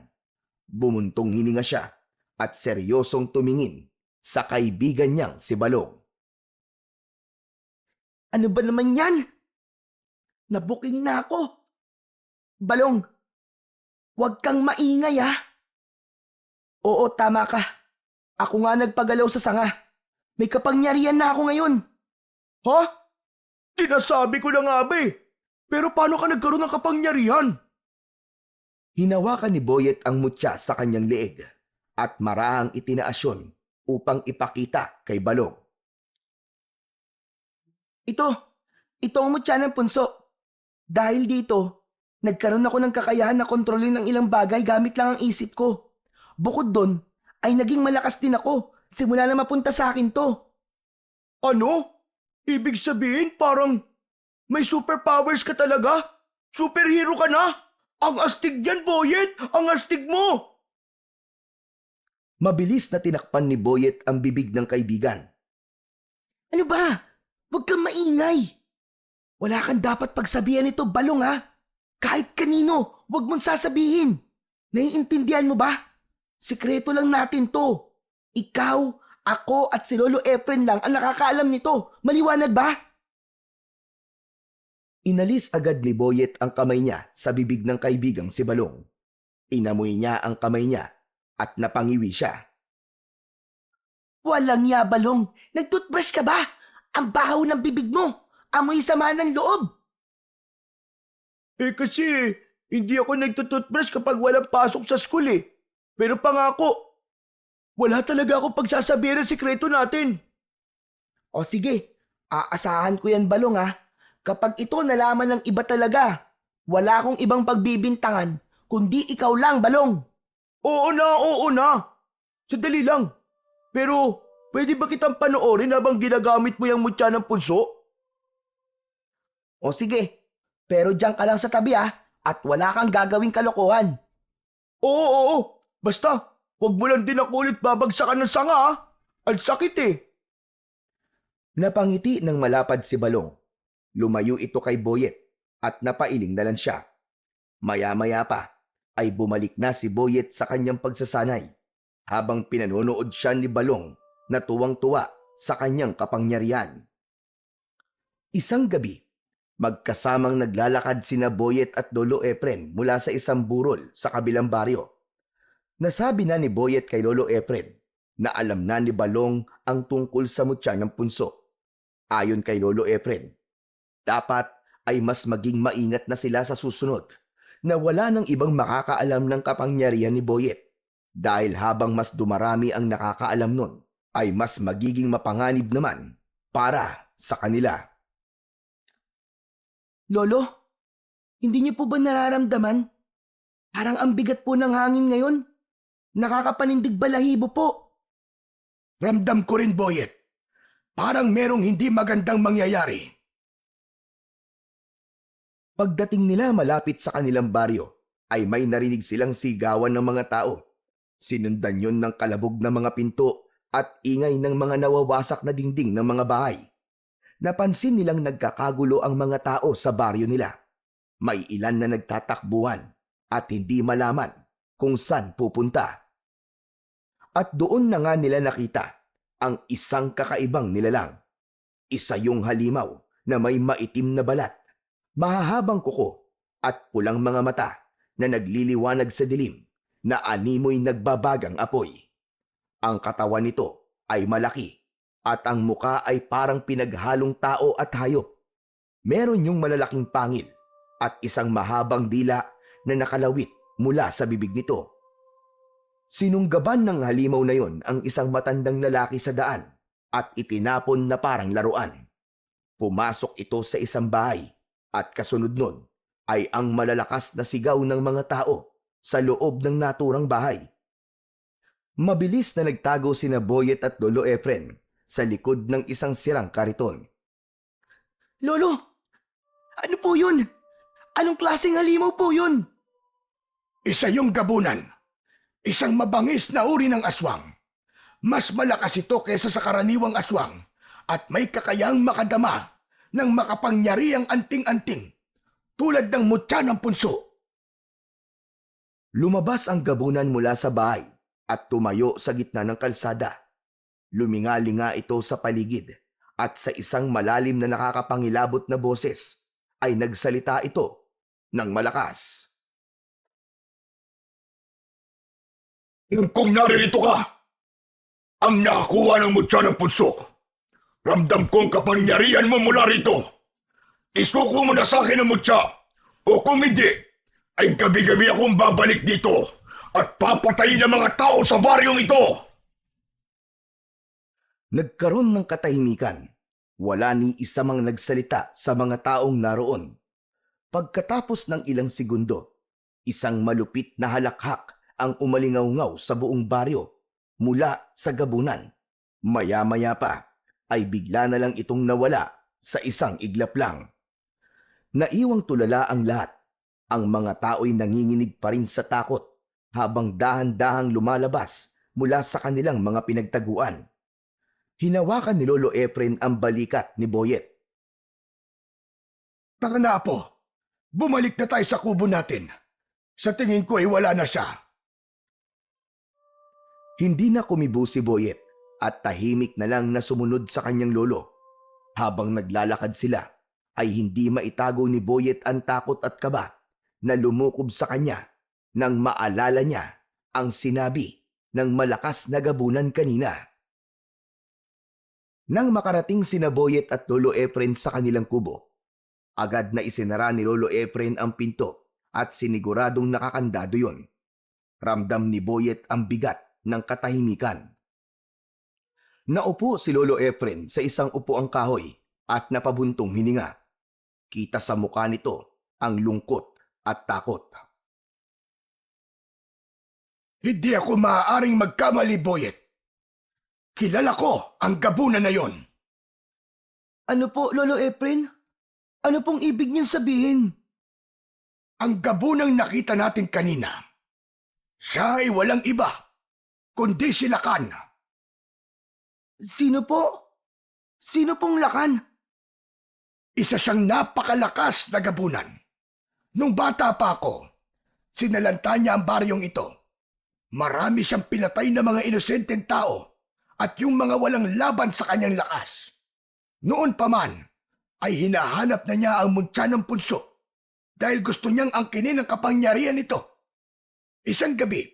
Bumuntong hininga siya at seryosong tumingin sa kaibigan niyang si Balong. Ano ba naman yan? Nabuking na ako. Balong, huwag kang maingay ha. Oo, tama ka. Ako nga nagpagalaw sa sanga. May kapangyarihan na ako ngayon. Ha? Sinasabi ko na nga ba eh! Pero paano ka nagkaroon ng kapangyarihan? Hinawakan ni Boyet ang mutya sa kanyang leeg at marahang itinaasyon upang ipakita kay Balong. Ito ang mutya ng punso. Dahil dito, nagkaroon ako ng kakayahan na kontrolin ng ilang bagay gamit lang ang isip ko. Bukod doon, ay naging malakas din ako simula na mapunta sa akin to. Ano? Ibig sabihin parang may superpowers ka talaga? Superhero ka na? Ang astig yan, Boyet! Ang astig mo! Mabilis na tinakpan ni Boyet ang bibig ng kaibigan. Ano ba? Huwag kang maingay. Wala kang dapat pagsabihan nito, Balong ha. Kahit kanino, huwag mong sasabihin. Naiintindihan mo ba? Sikreto lang natin to. Ikaw, ako at si Lolo Efren lang ang nakakaalam nito. Maliwanag ba? Inalis agad ni Boyet ang kamay niya sa bibig ng kaibigang si Balong. Inamoy niya ang kamay niya at napangiwi siya. Walang ya, Balong. Nagtoothbrush ka ba? Ang bahaw ng bibig mo. Amoy sama ng loob. Eh kasi hindi ako nagtututbrush kapag walang pasok sa school eh. Pero pangako, wala talaga akong pagsasabihin ng sikreto natin. O sige, aasahan ko yan, Balong ha. Kapag ito nalaman ng iba talaga, wala akong ibang pagbibintangan, kundi ikaw lang, Balong. Oo na. Sadali lang. Pero pwede ba kitang panoorin habang ginagamit mo yung mutya ng punso? O sige, pero diyan ka lang sa tabi ha, at wala kang gagawing kalokohan. Oo. Basta, huwag mo lang din ako ulit babagsakan ng sanga ha. Ang sakit eh. Napangiti ng malapad si Balong. Lumayo ito kay Boyet at napailing na lang siya. Maya-maya pa ay bumalik na si Boyet sa kanyang pagsasanay habang pinanonood siya ni Balong na tuwang-tuwa sa kanyang kapangyarihan. Isang gabi, magkasamang naglalakad sina Boyet at Lolo Efren mula sa isang burol sa kabilang baryo. Nasabi na ni Boyet kay Lolo Efren na alam na ni Balong ang tungkol sa mutya ng punso. Ayon kay Lolo Efren, dapat ay mas maging maingat na sila sa susunod na wala ng ibang makakaalam ng kapangyarihan ni Boyet dahil habang mas dumarami ang nakakaalam nun, ay mas magiging mapanganib naman para sa kanila. Lolo, hindi niyo po ba nararamdaman? Parang ang bigat po ng hangin ngayon. Nakakapanindig balahibo po. Ramdam ko rin, Boyet. Parang merong hindi magandang mangyayari. Pagdating nila malapit sa kanilang baryo, ay may narinig silang sigawan ng mga tao. Sinundan yun ng kalabog na mga pinto at ingay ng mga nawawasak na dingding ng mga bahay. Napansin nilang nagkakagulo ang mga tao sa baryo nila. May ilan na nagtatakbuhan at hindi malaman kung saan pupunta. At doon na nga nila nakita ang isang kakaibang nilalang. Isa yung halimaw na may maitim na balat, mahahabang kuko at pulang mga mata na nagliliwanag sa dilim na animoy nagbabagang apoy. Ang katawan nito ay malaki at ang muka ay parang pinaghalong tao at hayop. Meron yung malalaking pangil at isang mahabang dila na nakalawit mula sa bibig nito. Sinunggaban ng halimaw na yon ang isang matandang lalaki sa daan at itinapon na parang laruan. Pumasok ito sa isang bahay at kasunod nun ay ang malalakas na sigaw ng mga tao sa loob ng naturang bahay. Mabilis na nagtago sina Boyet at Lolo Efren sa likod ng isang sirang kariton. Lolo, ano po yun? Anong klaseng halimaw po yun? Isa yung gabunan. Isang mabangis na uri ng aswang. Mas malakas ito kaysa sa karaniwang aswang at may kakayang makadama ng makapangyariang anting-anting tulad ng mutya ng punso. Lumabas ang gabunan mula sa bahay at tumayo sa gitna ng kalsada. Lumingalinga ito sa paligid at sa isang malalim na nakakapangilabot na boses ay nagsalita ito ng malakas. Kung naririto ka, ang nakakuha ng mutya ng punso, ramdam ko ang kapangyarihan mo mula rito. Isuko mo na sa akin ang mutya, o kung hindi, ay gabi-gabi akong babalik dito at papatayin ang mga tao sa baryong ito. Nagkaroon ng katahimikan. Wala ni isa mang nagsalita sa mga taong naroon. Pagkatapos ng ilang segundo, isang malupit na halakhak ang umalingaw-ngaw sa buong baryo mula sa gabunan. Maya-maya pa ay bigla na lang itong nawala sa isang iglap lang. Naiwang tulala ang lahat. Ang mga tao'y nanginginig pa rin sa takot habang dahan-dahang lumalabas mula sa kanilang mga pinagtaguan. Hinawakan ni Lolo Efren ang balikat ni Boyet. Tara na, Apo. Bumalik na tayo sa kubo natin. Sa tingin ko ay wala na siya. Hindi na kumibo si Boyet at tahimik na lang na sumunod sa kanyang lolo. Habang naglalakad sila, ay hindi maitago ni Boyet ang takot at kaba na lumukob sa kanya nang maalala niya ang sinabi ng malakas na gabunan kanina. Nang makarating sina Boyet at Lolo Efren sa kanilang kubo, agad na isinara ni Lolo Efren ang pinto at siniguradong nakakandado yon. Ramdam ni Boyet ang bigat ng katahimikan. Naupo si Lolo Efren sa isang upuang kahoy at napabuntong hininga. Kita sa mukha nito ang lungkot at takot. Hindi ako maaaring magkamali, Boyet. Kilala ko ang gabunan na yon. Ano po, Lolo Efren? Ano pong ibig niyang sabihin? Ang gabunang nakita natin kanina, siya ay walang iba, kundi si Lakan. Sino po? Sino pong Lakan? Isa siyang napakalakas na gabunan. Nung bata pa ako, sinalanta niya ang baryong ito. Marami siyang pinatay na mga inosenteng tao at yung mga walang laban sa kanyang lakas. Noon pa man, ay hinahanap na niya ang mutya ng punso dahil gusto niyang angkinin ang kapangyarihan nito. Isang gabi,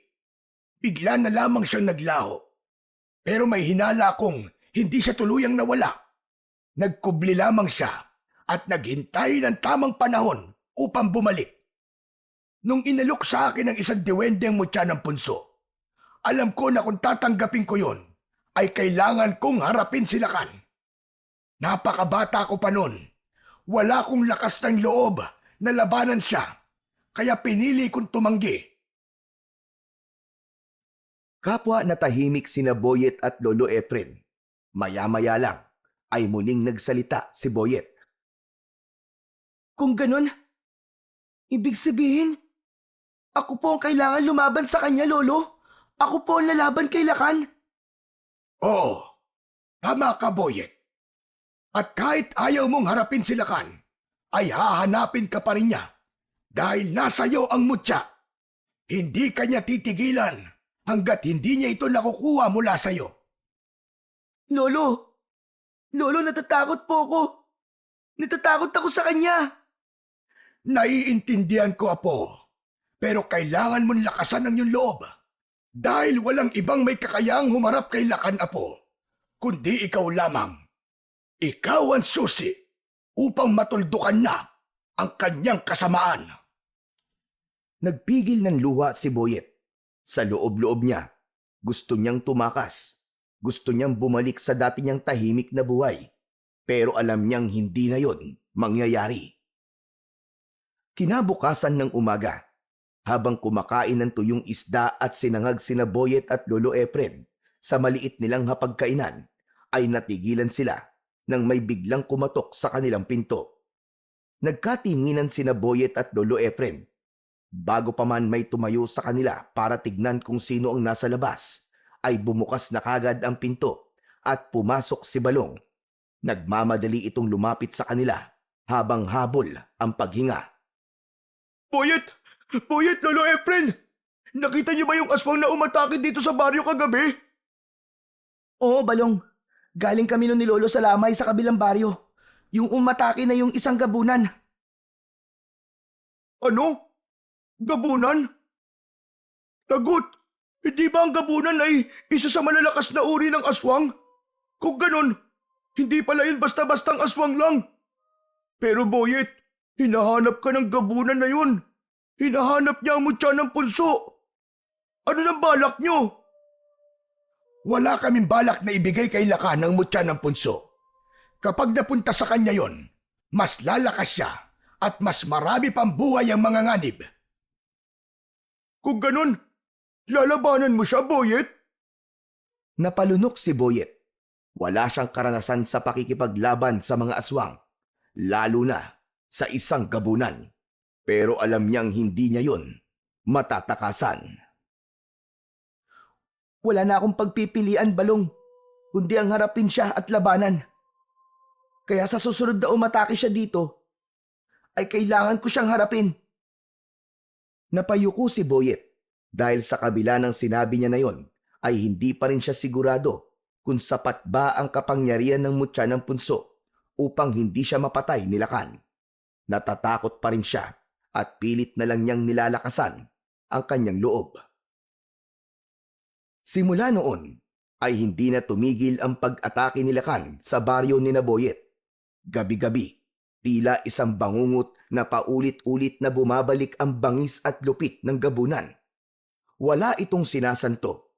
bigla na lamang siyang naglaho. Pero may hinala akong hindi siya tuluyang nawala. Nagkubli lamang siya at naghintay ng tamang panahon upang bumalik. Nung inalok sa akin ng isang diwendeng mutya ng punso, alam ko na kung tatanggapin ko yon, ay kailangan kong harapin si Lakan. Napakabata ko pa nun. Wala kong lakas ng loob na labanan siya, kaya pinili kong tumanggi. Kapwa na tahimik sina Boyet at Lolo Efren. Maya-maya lang ay muling nagsalita si Boyet. Kung ganun, ibig sabihin, ako po ang kailangan lumaban sa kanya, Lolo. Ako po ang lalaban kay Lakan. Oo, tama ka, Boyet. At kahit ayaw mong harapin si Lakan, ay hahanapin ka pa rin niya dahil nasa iyo ang mutya. Hindi kanya titigilan hanggat hindi niya ito nakukuha mula sa iyo. Lolo, natatakot po ako. Natatakot ako sa kanya. Naiintindihan ko, Apo, pero kailangan mong lakasan ang iyong loob dahil walang ibang may kakayahang humarap kay Lakan, Apo, kundi ikaw lamang. Ikaw ang susi upang matuldukan na ang kanyang kasamaan. Nagpigil ng luha si Boyet. Sa loob-loob niya, gusto niyang tumakas. Gusto niyang bumalik sa dati niyang tahimik na buhay. Pero alam niyang hindi na yon mangyayari. Kinabukasan ng umaga, habang kumakain ng tuyong isda at sinangag sina Boyet at Lolo Efren sa maliit nilang hapagkainan, ay natigilan sila nang may biglang kumatok sa kanilang pinto. Nagkatinginan sina Boyet at Lolo Efren. Bago pa man may tumayo sa kanila para tignan kung sino ang nasa labas, ay bumukas na kagad ang pinto at pumasok si Balong. Nagmamadali itong lumapit sa kanila habang habol ang paghinga. Boyet! Boyet, Lolo Efren! Nakita niyo ba yung aswang na umatake dito sa baryo kagabi? Oo, Balong. Galing kami nun ni Lolo sa lamay sa kabilang baryo. Yung umatake na yung isang gabunan. Ano? Gabunan? Tagot! Hindi ba ang gabunan ay isa sa malalakas na uri ng aswang? Kung ganon, hindi pala yun basta-bastang aswang lang. Pero Boyet, hinahanap ka ng gabunan na yun. Hinahanap niya ang mutya ng punso. Ano nang balak niyo? Wala kaming balak na ibigay kay Lakan ang mutya ng punso. Kapag napunta sa kanya yon, mas lalakas siya at mas marami pang buhay ang mga nganib. Kung ganon, lalabanan mo siya, Boyet? Napalunok si Boyet. Wala siyang karanasan sa pakikipaglaban sa mga aswang, lalo na sa isang gabunan. Pero alam niyang hindi niya yon matatakasan. Wala na akong pagpipilian, Balong, kundi ang harapin siya at labanan. Kaya sa susunod na umatake siya dito, ay kailangan ko siyang harapin. Napayuko si Boyet dahil sa kabila ng sinabi niya na yon ay hindi pa rin siya sigurado kung sapat ba ang kapangyarihan ng mutya ng punso upang hindi siya mapatay ni Lakan. Natatakot pa rin siya at pilit na lang niyang nilalakasan ang kanyang loob. Simula noon ay hindi na tumigil ang pag-atake ni Lakan sa baryo ni Boyet. Gabi-gabi, tila isang bangungot na paulit-ulit na bumabalik ang bangis at lupit ng gabunan. Wala itong sinasanto.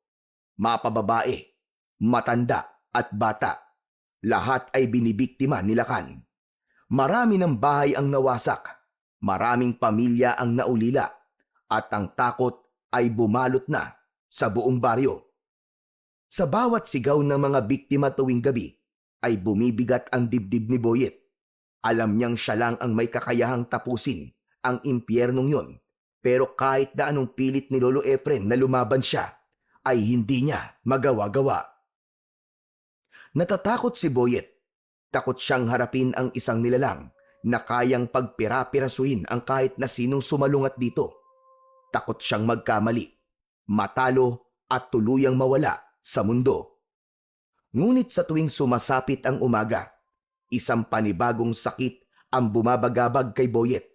Mapababae, matanda at bata, lahat ay binibiktima ni Lakan. Marami ng bahay ang nawasak, maraming pamilya ang naulila, at ang takot ay bumalot na sa buong baryo. Sa bawat sigaw ng mga biktima tuwing gabi, ay bumibigat ang dibdib ni Boyet. Alam niyang siya lang ang may kakayahang tapusin ang impyernong yon, pero kahit na anong pilit ni Lolo Efren na lumaban siya, ay hindi niya magawa-gawa. Natatakot si Boyet. Takot siyang harapin ang isang nilalang na kayang pagpira-pirasuhin ang kahit na sinong sumalungat dito. Takot siyang magkamali, matalo at tuluyang mawala sa mundo. Ngunit sa tuwing sumasapit ang umaga, isang panibagong sakit ang bumabagabag kay Boyet.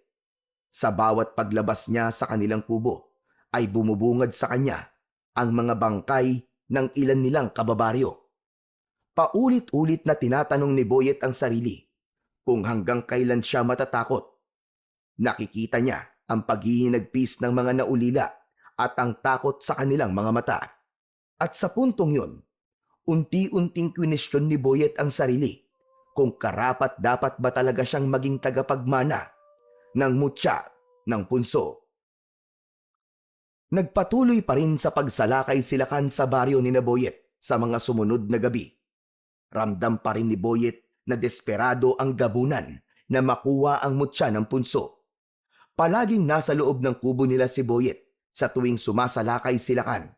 Sa bawat paglabas niya sa kanilang kubo, ay bumubungad sa kanya ang mga bangkay ng ilan nilang kababaryo. Paulit-ulit na tinatanong ni Boyet ang sarili kung hanggang kailan siya matatakot. Nakikita niya ang paghihinagpis ng mga naulila at ang takot sa kanilang mga mata. At sa puntong yun, unti-unting kwinestyon ni Boyet ang sarili kung karapat dapat ba talaga siyang maging tagapagmana ng mutya ng punso. Nagpatuloy pa rin sa pagsalakay silakan sa baryo ni Boyet sa mga sumunod na gabi. Ramdam pa rin ni Boyet na desperado ang gabunan na makuha ang mutya ng punso. Palaging nasa loob ng kubo nila si Boyet sa tuwing sumasalakay silakan.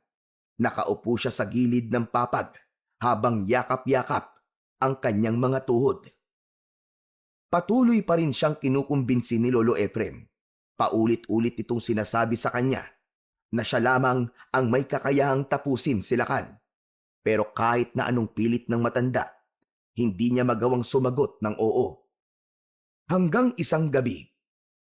Nakaupo siya sa gilid ng papag habang yakap-yakap ang kanyang mga tuhod. Patuloy pa rin siyang kinukumbinsi ni Lolo Efrem. Paulit-ulit itong sinasabi sa kanya na siya lamang ang may kakayahang tapusin silakan. Pero kahit na anong pilit ng matanda, hindi niya magawang sumagot ng oo. Hanggang isang gabi,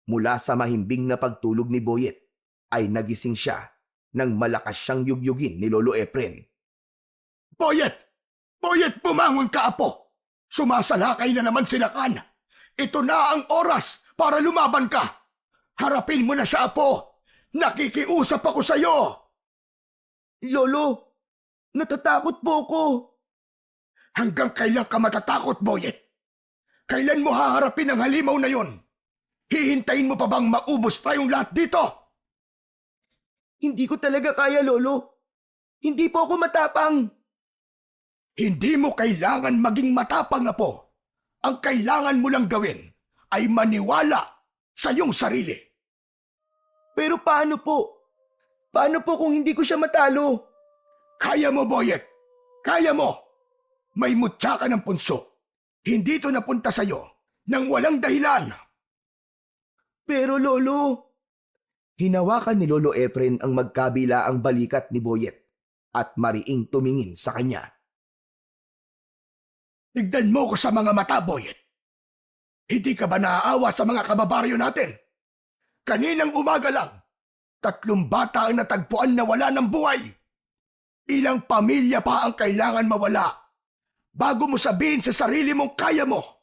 mula sa mahimbing na pagtulog ni Boyet, ay nagising siya nang malakas siyang yugyugin ni Lolo Efren. Boyet! Boyet, bumangon ka, apo! Sumasalakay na naman silakan. Ito na ang oras para lumaban ka. Harapin mo na siya, apo. Nakikiusap ako sa'yo. Lolo, natatakot po ako. Hanggang kailan ka matatakot, Boyet? Kailan mo haharapin ang halimaw na yon? Hihintayin mo pa bang maubos tayong lahat dito? Hindi ko talaga kaya, Lolo. Hindi po ako matapang. Hindi mo kailangan maging matapang, apo. Ang kailangan mo lang gawin ay maniwala sa iyong sarili. Pero paano po? Paano po kung hindi ko siya matalo? Kaya mo, Boyet. Kaya mo. May mutya ka ng punso. Hindi ito napunta sa'yo nang walang dahilan. Pero Lolo, Hinawakan ni Lolo Efren ang magkabila ang balikat ni Boyet at mariing tumingin sa kanya. Tignan mo ko sa mga mata, Boyet. Hindi ka ba naaawa sa mga kababaryo natin? Kaninang umaga lang, 3 bata ang natagpuan na wala ng buhay. Ilang pamilya pa ang kailangan mawala bago mo sabihin sa sarili mong kaya mo.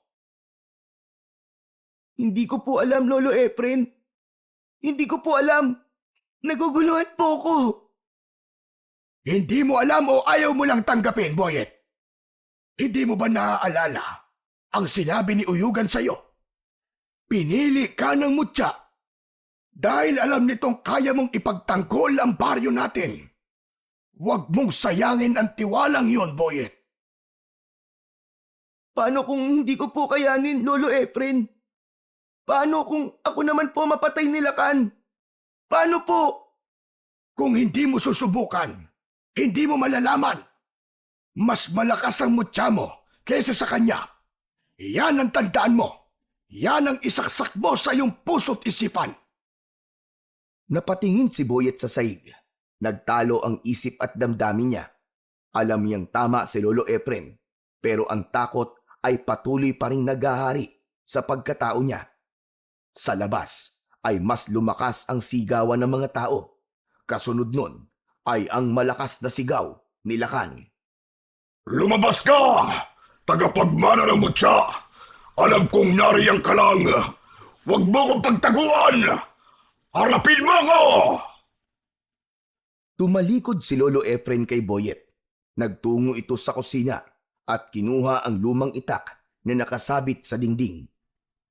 hindi ko po alam, Lolo Efren. Hindi ko po alam. Naguguluhan po ako. Hindi mo alam o ayaw mo lang tanggapin, Boyet? Hindi mo ba naaalala ang sinabi ni Uyugan sa'yo? Pinili ka ng mutya dahil alam nitong kaya mong ipagtanggol ang baryo natin. Huwag mong sayangin ang tiwalang yon, Boyet. Paano kung hindi ko po kayanin, Lolo Efren? Paano kung ako naman po mapatay ni Lakan? Paano po? Kung hindi mo susubukan, hindi mo malalaman. Mas malakas ang mutya mo kaysa sa kanya. Yan ang tandaan mo. Yan ang isaksak mo sa iyong puso't isipan. Napatingin si Boyet sa saig. Nagtalo ang isip at damdamin niya. Alam niyang tama si Lolo Efren, pero ang takot ay patuloy pa ring naghahari sa pagkatao niya. Sa labas ay mas lumakas ang sigawan ng mga tao. Kasunod nun ay ang malakas na sigaw ni Lakan. Lumabas ka! Tagapagmana ng mutya! Alam kong nariyang ka lang! Huwag mo kong pagtaguan! Harapin mo ako! Tumalikod si Lolo Efren kay Boyet. Nagtungo ito sa kusina at kinuha ang lumang itak na nakasabit sa dingding.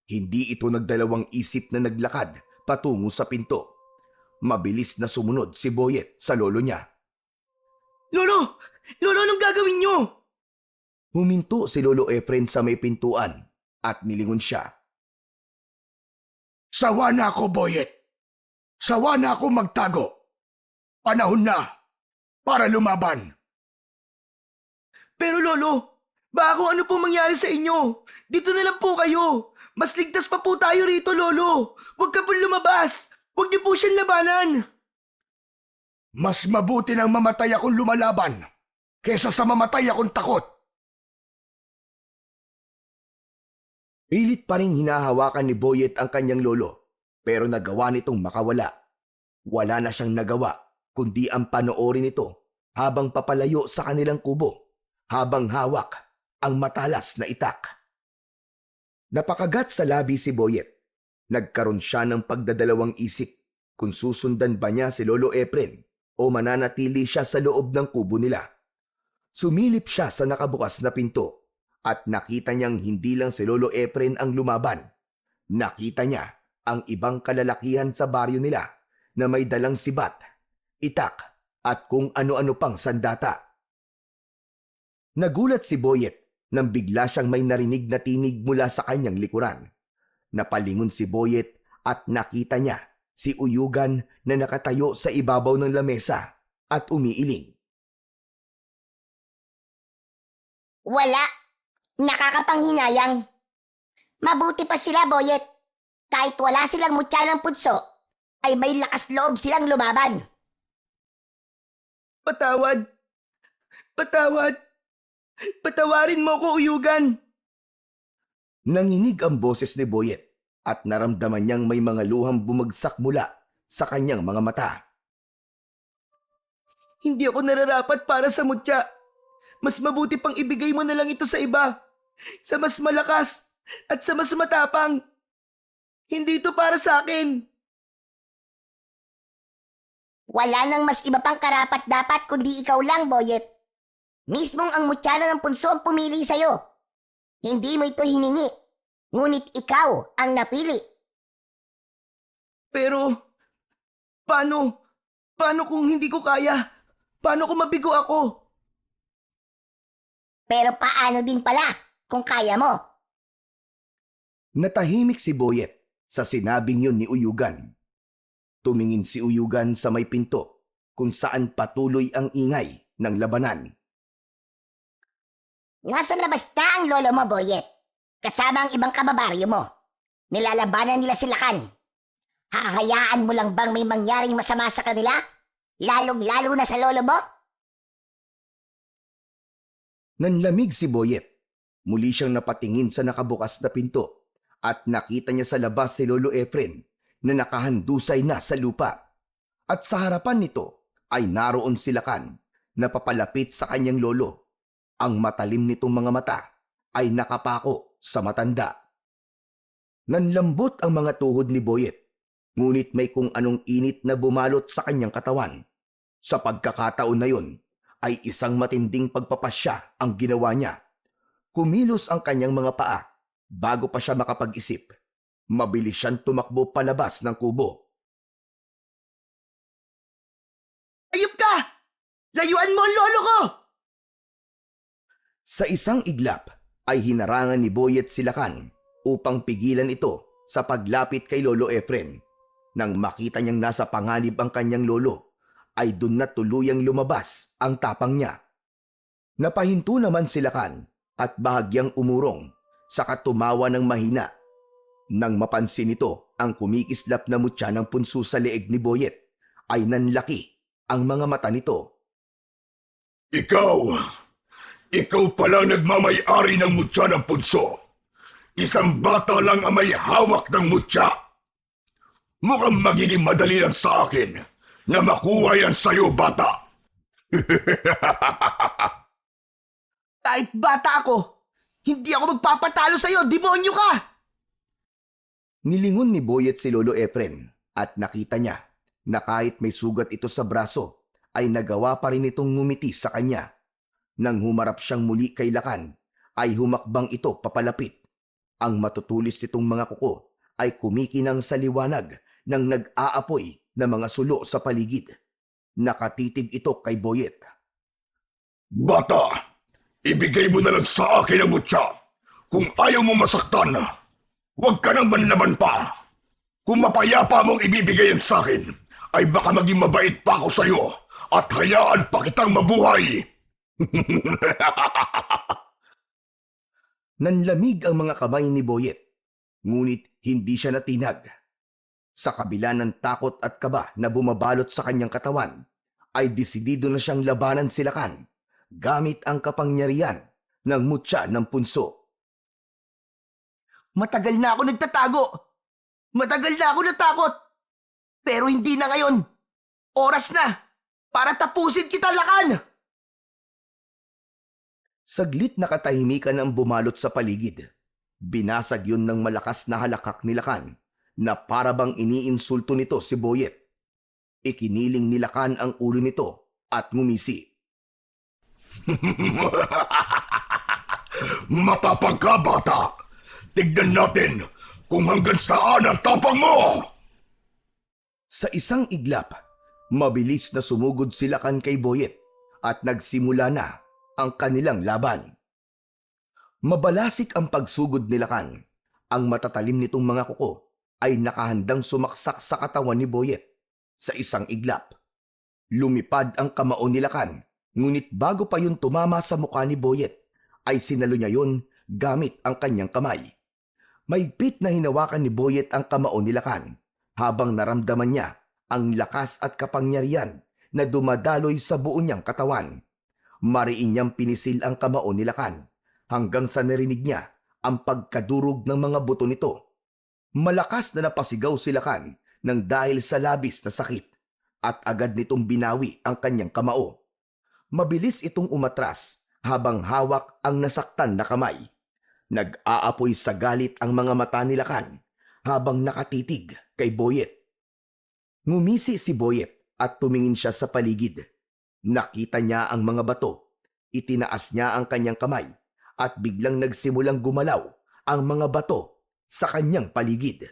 Hindi ito nagdalawang isip na naglakad patungo sa pinto. Mabilis na sumunod si Boyet sa lolo niya. Lolo! Lolo, anong gagawin niyo? Huminto si Lolo Efren sa may pintuan at nilingon siya. Sawa na ako, Boyet. Sawa na ako magtago. Panahon na para lumaban. Pero Lolo, baka kung ano po mangyari sa inyo. Dito na lang po kayo. Mas ligtas pa po tayo rito, Lolo. Huwag ka pong lumabas. Huwag niyo po siyang labanan. Mas mabuti nang mamatay akong lumalaban kesa sa mamatay akong takot. Pilit pa rin hinahawakan ni Boyet ang kanyang lolo, pero nagawa nitong makawala. Wala na siyang nagawa, kundi ang panoorin ito habang papalayo sa kanilang kubo, habang hawak ang matalas na itak. Napakagat sa labi si Boyet. Nagkaroon siya ng pagdadalawang isip kung susundan ba niya si Lolo Efren o mananatili siya sa loob ng kubo nila. Sumilip siya sa nakabukas na pinto at nakita niyang hindi lang si Lolo Efren ang lumaban. Nakita niya ang ibang kalalakihan sa baryo nila na may dalang sibat, itak at kung ano-ano pang sandata. Nagulat si Boyet nang bigla siyang may narinig na tinig mula sa kanyang likuran. Napalingon si Boyet at nakita niya si Uyugan na nakatayo sa ibabaw ng lamesa at umiiling. Wala. Nakakapanghinayang. Mabuti pa sila, Boyet. Kahit wala silang mutya ng punso, ay may lakas loob silang lumaban. Patawad! Patawad! Patawarin mo ko, Uyugan! Nanginig ang boses ni Boyet at naramdaman niyang may mga luhang bumagsak mula sa kanyang mga mata. Hindi ako nararapat para sa mutya. Mas mabuti pang ibigay mo na lang ito sa iba. Sa mas malakas at sa mas matapang. Hindi ito para sa akin. Wala nang mas iba pang karapat-dapat kundi ikaw lang, Boyet. Mismong ang mutyala ng punso ang pumili sa'yo. Hindi mo ito hiningi, ngunit ikaw ang napili. Pero, paano? Paano kung hindi ko kaya? Paano kung mabigo ako? Pero paano din pala kung kaya mo? Natahimik si Boyet sa sinabing yun ni Uyugan. Tumingin si Uyugan sa may pinto kung saan patuloy ang ingay ng labanan. Nasa labas na ang lolo mo, Boyet. Kasama ang ibang kababaryo mo. Nilalabanan nila si Lakan. Hahayaan mo lang bang may mangyaring masama sa kanila? Lalong-lalo na sa lolo mo? Nanlamig si Boyet. Muli siyang napatingin sa nakabukas na pinto at nakita niya sa labas si Lolo Efren na nakahandusay na sa lupa. At sa harapan nito ay naroon si Lakan na papalapit sa kanyang lolo. Ang matalim nitong mga mata ay nakapako sa matanda. Nanlambot ang mga tuhod ni Boyet, ngunit may kung anong init na bumalot sa kanyang katawan. Sa pagkakataon na yun, ay isang matinding pagpapasya ang ginawa niya. Kumilos ang kanyang mga paa bago pa siya makapag-isip. Mabilis siyang tumakbo palabas ng kubo. Ayop ka! Layuan mo ang lolo ko! Sa isang iglap ay hinarangan ni Boyet si Lakan upang pigilan ito sa paglapit kay Lolo Efren. Nang makita niyang nasa panganib ang kanyang lolo, ay dun na tuluyang lumabas ang tapang niya. Napahinto naman si Lakan at bahagyang umurong, saka tumawa ng mahina. Nang mapansin nito ang kumikislap na mutya ng punso sa leeg ni Boyet, ay nanlaki ang mga mata nito. Ikaw pala nagmamay-ari ng mutya ng punso. Isang bata lang ang may hawak ng mutya. Mukhang magiging madali lang sa akin na makuha yan sa'yo, bata. Kahit bata ako, hindi ako magpapatalo sa'yo, demonyo ka! Nilingon ni Boyet si Lolo Efren at nakita niya na kahit may sugat ito sa braso, ay nagawa pa rin itong ngumiti sa kanya. Nang humarap siyang muli kay Lakan, ay humakbang ito papalapit. Ang matutulis nitong mga kuko ay kumikinang sa liwanag ng nag-aapoy na mga sulo sa paligid. Nakatitig ito kay Boyet. Bata, ibigay mo na lang sa akin ang mutya. Kung ayaw mo masaktan, huwag ka nang manlaban pa. Kung mapayapa mong ibibigay yan sa akin, ay baka maging mabait pa ako sa'yo at hayaan pa kitang mabuhay. Nanlamig ang mga kamay ni Boyet, ngunit hindi siya natinag. Sa kabila ng takot at kaba na bumabalot sa kanyang katawan, ay desidido na siyang labanan si Lakan gamit ang kapangyarihan ng mutya ng punso. Matagal na ako nagtatago. Matagal na ako natakot. Pero hindi na ngayon. Oras na para tapusin kita, Lakan! Saglit na katahimikan ang bumalot sa paligid. Binasag yun ng malakas na halakak ni Lakan na parabang iniinsulto nito si Boyet. Ikiniling ni Lakan ang ulo nito at ngumisi. Matapang ka, bata! Tignan natin kung hanggang saan ang tapang mo! Sa isang iglap, mabilis na sumugod si Lakan kay Boyet at nagsimula na ang kanilang laban. Mabalasik ang pagsugod ni Lakan. Ang matatalim nitong mga kuko ay nakahandang sumaksak sa katawan ni Boyet. Sa isang iglap, lumipad ang kamao ni Lakan, ngunit bago pa yun tumama sa mukha ni Boyet, ay sinalo niya yun gamit ang kanyang kamay. Mahigpit na hinawakan ni Boyet ang kamao ni Lakan habang naramdaman niya ang lakas at kapangyarihan na dumadaloy sa buo niyang katawan. Mariin niyang pinisil ang kamao ni Lakan hanggang sa narinig niya ang pagkadurog ng mga buto nito. Malakas na napasigaw si Lakan nang dahil sa labis na sakit at agad nitong binawi ang kanyang kamao. Mabilis itong umatras habang hawak ang nasaktan na kamay. Nag-aapoy sa galit ang mga mata ni Lakan habang nakatitig kay Boyet. Ngumisi si Boyet at tumingin siya sa paligid. Nakita niya ang mga bato. Itinaas niya ang kanyang kamay at biglang nagsimulang gumalaw ang mga bato sa kanyang paligid.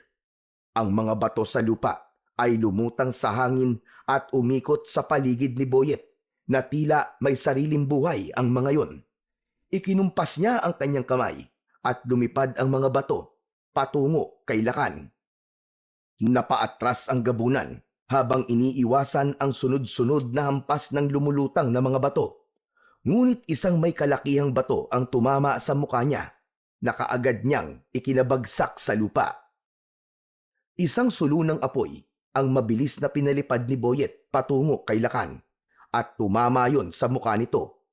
Ang mga bato sa lupa ay lumutang sa hangin at umikot sa paligid ni Boyet na tila may sariling buhay ang mga yon. Ikinumpas niya ang kanyang kamay at lumipad ang mga bato patungo kay Lakan. Napaatras ang gabunan habang iniiwasan ang sunod-sunod na hampas ng lumulutang na mga bato. Ngunit isang may kalakihang bato ang tumama sa mukha niya na kaagad niyang ikinabagsak sa lupa. Isang sulunang apoy ang mabilis na pinalipad ni Boyet patungo kay Lakan at tumama yon sa mukha nito.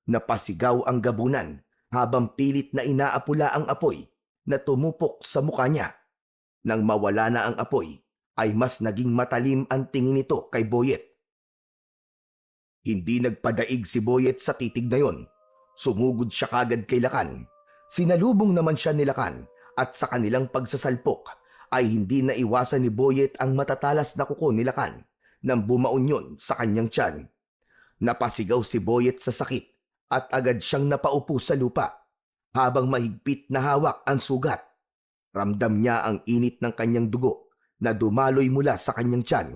Napasigaw ang gabunan habang pilit na inaapula ang apoy na tumupok sa mukha niya. Nang mawala na ang apoy, ay mas naging matalim ang tingin nito kay Boyet. Hindi nagpadaig si Boyet sa titig na yon. Sumugod siya kagad kay Lakan. Sinalubong naman siya ni Lakan at sa kanilang pagsasalpok ay hindi na iwasan ni Boyet ang matatalas na kuko ni Lakan nang bumaon yun sa kanyang tiyan. Napasigaw si Boyet sa sakit at agad siyang napaupo sa lupa habang mahigpit na hawak ang sugat. Ramdam niya ang init ng kanyang dugo na dumaloy mula sa kanyang tiyan.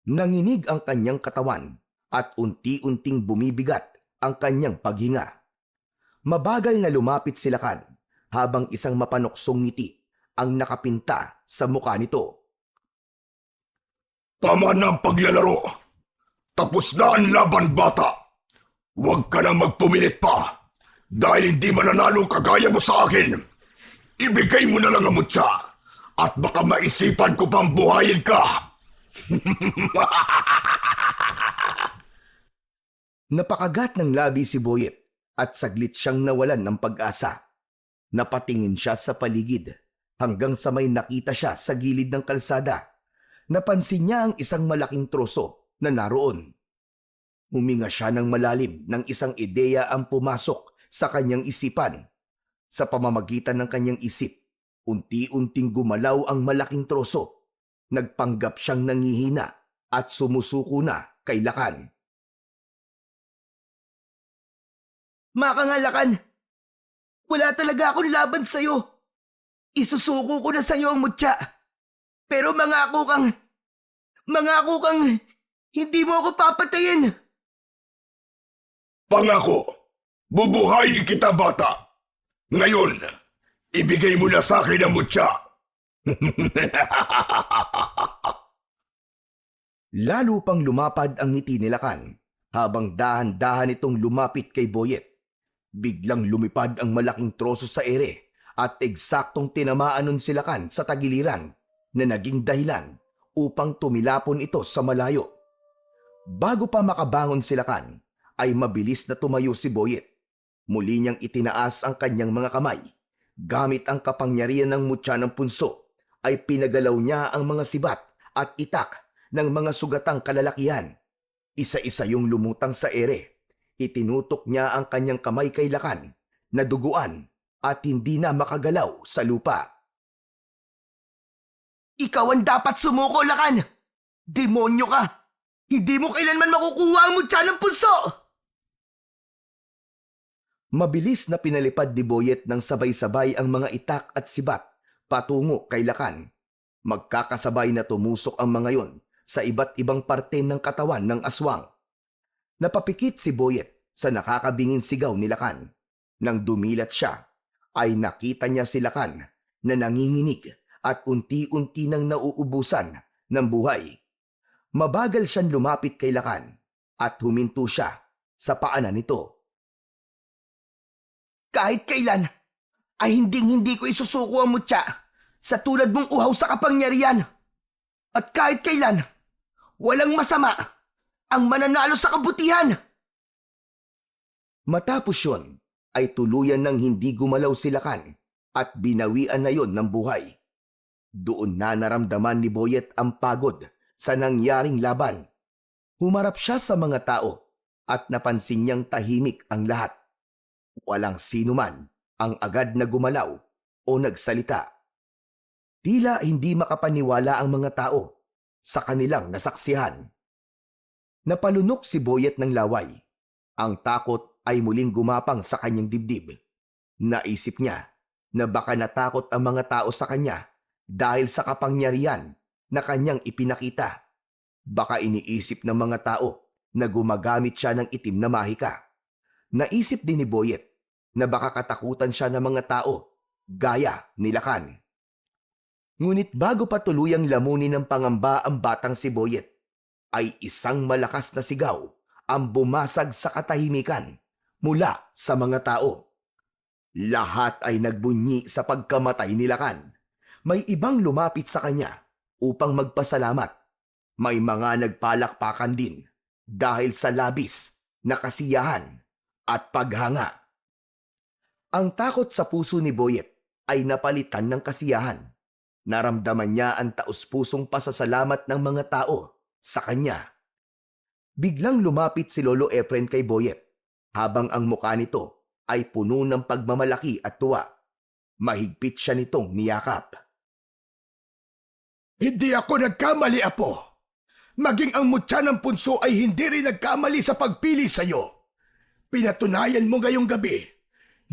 Nanginig ang kanyang katawan at unti-unting bumibigat ang kanyang paghinga. Mabagal na lumapit si Lakan habang isang mapanuksong ngiti ang nakapinta sa mukha nito. Tama na ang paglalaro. Tapos na ang laban, bata. Huwag ka na magpumilit pa. Dahil hindi mananalo kagaya mo sa akin. Ibigay mo na lang ang mutya. At baka maisipan ko pang buhayin ka. Napakagat ng labi si Boyet at saglit siyang nawalan ng pag-asa. Napatingin siya sa paligid hanggang sa may nakita siya sa gilid ng kalsada. Napansin niya ang isang malaking troso na naroon. Huminga siya ng malalim nang isang ideya ang pumasok sa kanyang isipan. Sa pamamagitan ng kanyang isip, unti-unting gumalaw ang malaking troso. Nagpanggap siyang nangihina at sumusuko na kay Lakan. Makangalakan! Wala talaga akong laban sa'yo. Isusuko ko na sa'yo ang mutya. Pero mangako kang hindi mo ako papatayin. Pangako, bubuhayin kita, bata. Ngayon, ibigay mo na sa akin ang mutya. Lalo pang lumapad ang ngiti ni Lakan habang dahan-dahan itong lumapit kay Boyet. Biglang lumipad ang malaking troso sa ere at eksaktong tinamaan nun si Lakan sa tagiliran na naging dahilan upang tumilapon ito sa malayo. Bago pa makabangon si Lakan, ay mabilis na tumayo si Boyet. Muli niyang itinaas ang kanyang mga kamay. Gamit ang kapangyarihan ng mutya ng punso, ay pinagalaw niya ang mga sibat at itak ng mga sugatang kalalakihan. Isa-isa yung lumutang sa ere. Itinutok niya ang kanyang kamay kay Lakan, naduguan at hindi na makagalaw sa lupa. Ikaw ang dapat sumuko, Lakan! Demonyo ka! Hindi mo kailanman makukuha ang mutya ng punso! Mabilis na pinalipad ni Boyet ng sabay-sabay ang mga itak at sibat patungo kay Lakan. Magkakasabay na tumusok ang mga yon sa iba't ibang parte ng katawan ng aswang. Napapikit si Boyet sa nakakabingin sigaw ni Lakan. Nang dumilat siya, ay nakita niya si Lakan na nanginginig at unti-unti nang nauubusan ng buhay. Mabagal siyang lumapit kay Lakan at huminto siya sa paanan nito. Kahit kailan, ay hindi ko isusuko ang mutya sa tulad mong uhaw sa kapangyarihan. At kahit kailan, walang masama ang mananalo sa kabutihan. Matapos yun, ay tuluyan ng hindi gumalaw si Lakan at binawian na yon ng buhay. Doon na naramdaman ni Boyet ang pagod sa nangyaring laban. Humarap siya sa mga tao at napansin niyang tahimik ang lahat. Walang sino man ang agad na gumalaw o nagsalita. Tila hindi makapaniwala ang mga tao sa kanilang nasaksihan. Napalunok si Boyet ng laway. Ang takot ay muling gumapang sa kanyang dibdib. Naisip niya na baka natakot ang mga tao sa kanya dahil sa kapangyarihan na kanyang ipinakita. Baka iniisip ng mga tao na gumagamit siya ng itim na mahika. Naisip din ni Boyet na baka katakutan siya ng mga tao gaya ni Lakan. Ngunit bago pa tuluyang lamunin ng pangamba ang batang si Boyet, ay isang malakas na sigaw ang bumasag sa katahimikan mula sa mga tao. Lahat ay nagbunyi sa pagkamatay ni Lakan. May ibang lumapit sa kanya upang magpasalamat. May mga nagpalakpakan din dahil sa labis na kasiyahan at paghanga. Ang takot sa puso ni Boyet ay napalitan ng kasiyahan. Naramdaman niya ang taus-pusong pasasalamat ng mga tao sa kanya. Biglang lumapit si Lolo Efren kay Boyet habang ang mukha nito ay puno ng pagmamalaki at tuwa. Mahigpit siya nitong niyakap. Hindi ako nagkamali, Apo. Maging ang mutya ng punso ay hindi rin nagkamali sa pagpili sa iyo. Pinatunayan mo ngayong gabi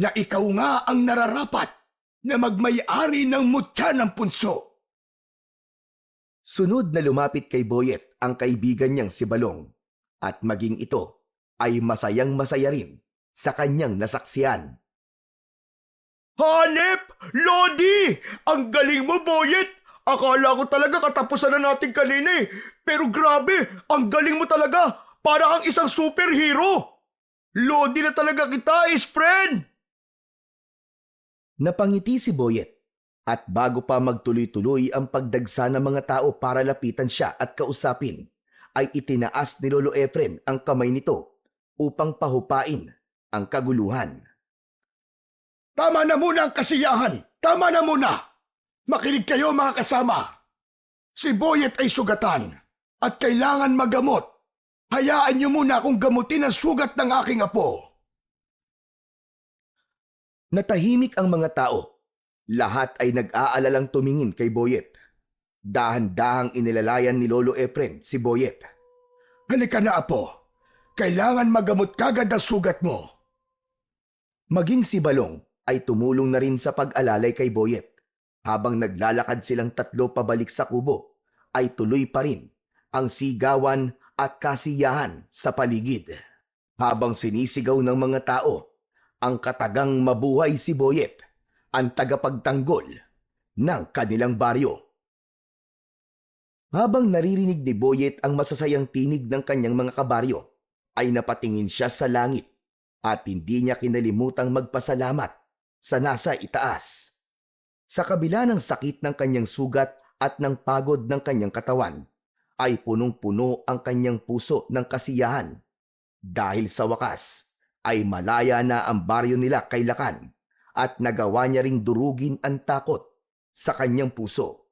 na ikaw nga ang nararapat na magmay-ari ng mutya ng punso. Sunod na lumapit kay Boyet ang kaibigan niyang si Balong at maging ito ay masayang-masaya rin sa kanyang nasaksihan. Hanep! Lodi! Ang galing mo, Boyet! Akala ko talaga katapusan na natin kanina eh. Pero grabe, ang galing mo talaga. Para kang isang superhero. Lodi na talaga kita, friend! Napangiti si Boyet at bago pa magtuloy-tuloy ang pagdagsa ng mga tao para lapitan siya at kausapin, ay itinaas ni Lolo Efren ang kamay nito upang pahupain ang kaguluhan. Tama na muna ang kasiyahan. Tama na muna. Makinig kayo mga kasama. Si Boyet ay sugatan at kailangan magamot. Hayaan niyo muna akong gamutin ang sugat ng aking apo. Natahimik ang mga tao. Lahat ay nag-aalalang tumingin kay Boyet. Dahan-dahang inilalayan ni Lolo Efren si Boyet. Halika na, Apo. Kailangan magamot kagad ang sugat mo. Maging si Balong ay tumulong na rin sa pag-alalay kay Boyet. Habang naglalakad silang tatlo pabalik sa kubo, ay tuloy pa rin ang sigawan at kasiyahan sa paligid. Habang sinisigaw ng mga tao, ang katagang mabuhay si Boyet, ang tagapagtanggol ng kanilang baryo. Habang naririnig ni Boyet ang masasayang tinig ng kanyang mga kabaryo, ay napatingin siya sa langit at hindi niya kinalimutang magpasalamat sa nasa itaas. Sa kabila ng sakit ng kanyang sugat at ng pagod ng kanyang katawan, ay punong-puno ang kanyang puso ng kasiyahan. Dahil sa wakas, ay malaya na ang baryo nila kay Lakan at nagawa niya ring durugin ang takot sa kanyang puso.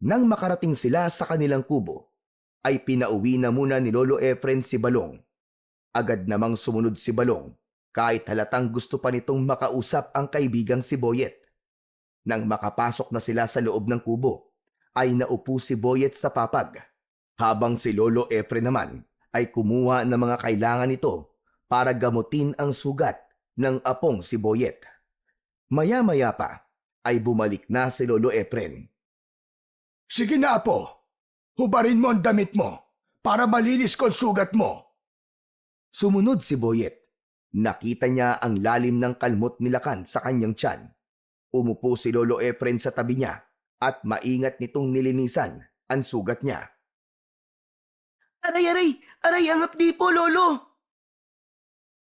Nang makarating sila sa kanilang kubo, ay pinauwi na muna ni Lolo Efren si Balong. Agad namang sumunod si Balong kahit halatang gusto pa nitong makausap ang kaibigang si Boyet. Nang makapasok na sila sa loob ng kubo, ay naupo si Boyet sa papag, habang si Lolo Efren naman ay kumuha ng mga kailangan nito para gamutin ang sugat ng apong si Boyet. Maya-maya pa ay bumalik na si Lolo Efren. Sige na, Apo. Hubarin mo ang damit mo para malinis ko ang sugat mo. Sumunod si Boyet. Nakita niya ang lalim ng kalmot ni Lakan sa kanyang tiyan. Umupo si Lolo Efren sa tabi niya at maingat nitong nilinisan ang sugat niya. Aray, aray! Aray, ang hapdi po, Lolo!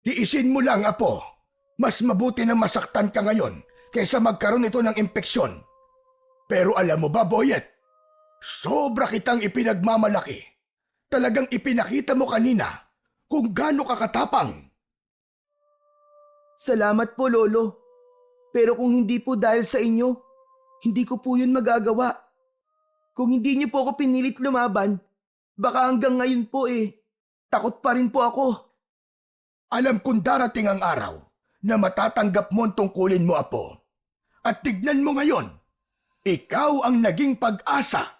Tiisin mo lang, Apo. Mas mabuti na masaktan ka ngayon kaysa magkaroon ito ng impeksyon. Pero alam mo ba, Boyet? Sobra kitang ipinagmamalaki. Talagang ipinakita mo kanina kung gaano ka katapang. Salamat po, Lolo. Pero kung hindi po dahil sa inyo, hindi ko po yun magagawa. Kung hindi niyo po ako pinilit lumaban, baka hanggang ngayon po takot pa rin po ako. Alam kong darating ang araw na matatanggap mo ang tungkulin mo, Apo. At tignan mo ngayon, ikaw ang naging pag-asa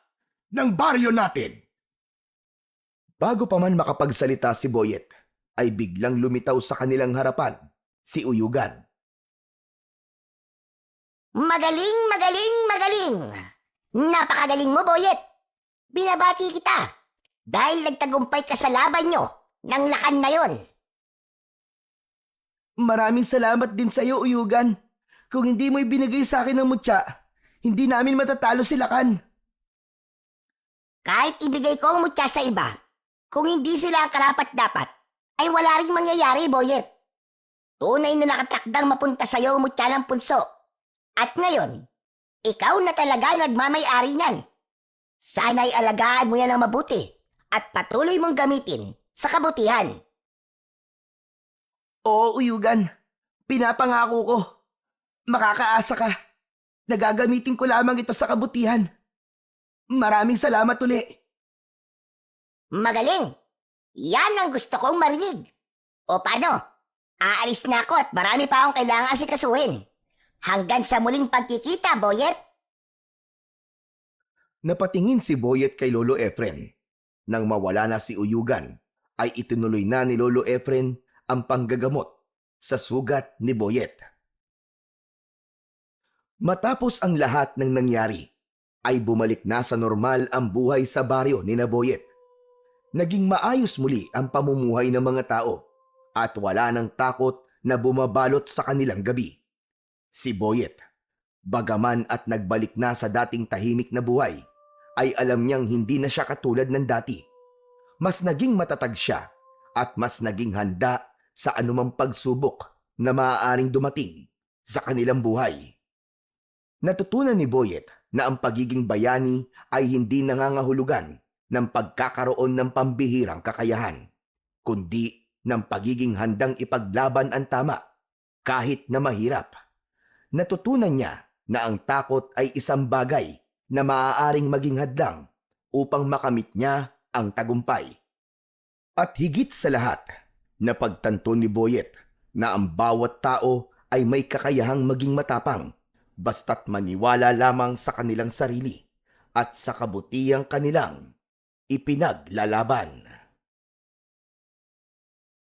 ng baryo natin. Bago pa man makapagsalita si Boyet, ay biglang lumitaw sa kanilang harapan si Uyugan. Magaling, magaling, magaling! Napakagaling mo, Boyet! Binabati kita dahil nagtagumpay ka sa laban nyo ng Lakan na yon. Maraming salamat din sa iyo, Uyugan. Kung hindi mo ibinigay sa akin ng mutya, hindi namin matatalo si Lakan. Kahit ibigay ko ang mutya sa iba, kung hindi sila ang karapat-dapat, ay wala rin mangyayari, Boyet. Tunay na nakatakdang mapunta sa iyo ang mutya ng punso. At ngayon, ikaw na talaga nagmamay-ari niyan. Sana'y alagaan mo yan ng mabuti at patuloy mong gamitin sa kabutihan. Oo, Uyugan. Pinapangako ko. Makakaasa ka. Nagagamitin ko lamang ito sa kabutihan. Maraming salamat uli. Magaling! Yan ang gusto kong marinig. O paano? Aalis na ako at marami pa akong kailangan asikasuhin. Hanggang sa muling pagkikita, Boyet! Napatingin si Boyet kay Lolo Efren. Nang mawala na si Uyugan, ay itinuloy na ni Lolo Efren ang panggagamot sa sugat ni Boyet. Matapos ang lahat ng nangyari, ay bumalik na sa normal ang buhay sa baryo ni na Boyet. Naging maayos muli ang pamumuhay ng mga tao at wala nang takot na bumabalot sa kanilang gabi. Si Boyet, bagaman at nagbalik na sa dating tahimik na buhay, ay alam niyang hindi na siya katulad ng dati. Mas naging matatag siya at mas naging handa sa anumang pagsubok na maaaring dumating sa kanilang buhay. Natutunan ni Boyet na ang pagiging bayani ay hindi nangangahulugan ng pagkakaroon ng pambihirang kakayahan, kundi ng pagiging handang ipaglaban ang tama kahit na mahirap. Natutunan niya na ang takot ay isang bagay na maaaring maging hadlang upang makamit niya ang tagumpay. At higit sa lahat, napagtanto ni Boyet na ang bawat tao ay may kakayahang maging matapang basta't maniwala lamang sa kanilang sarili at sa kabutihang kanilang ipinaglalaban.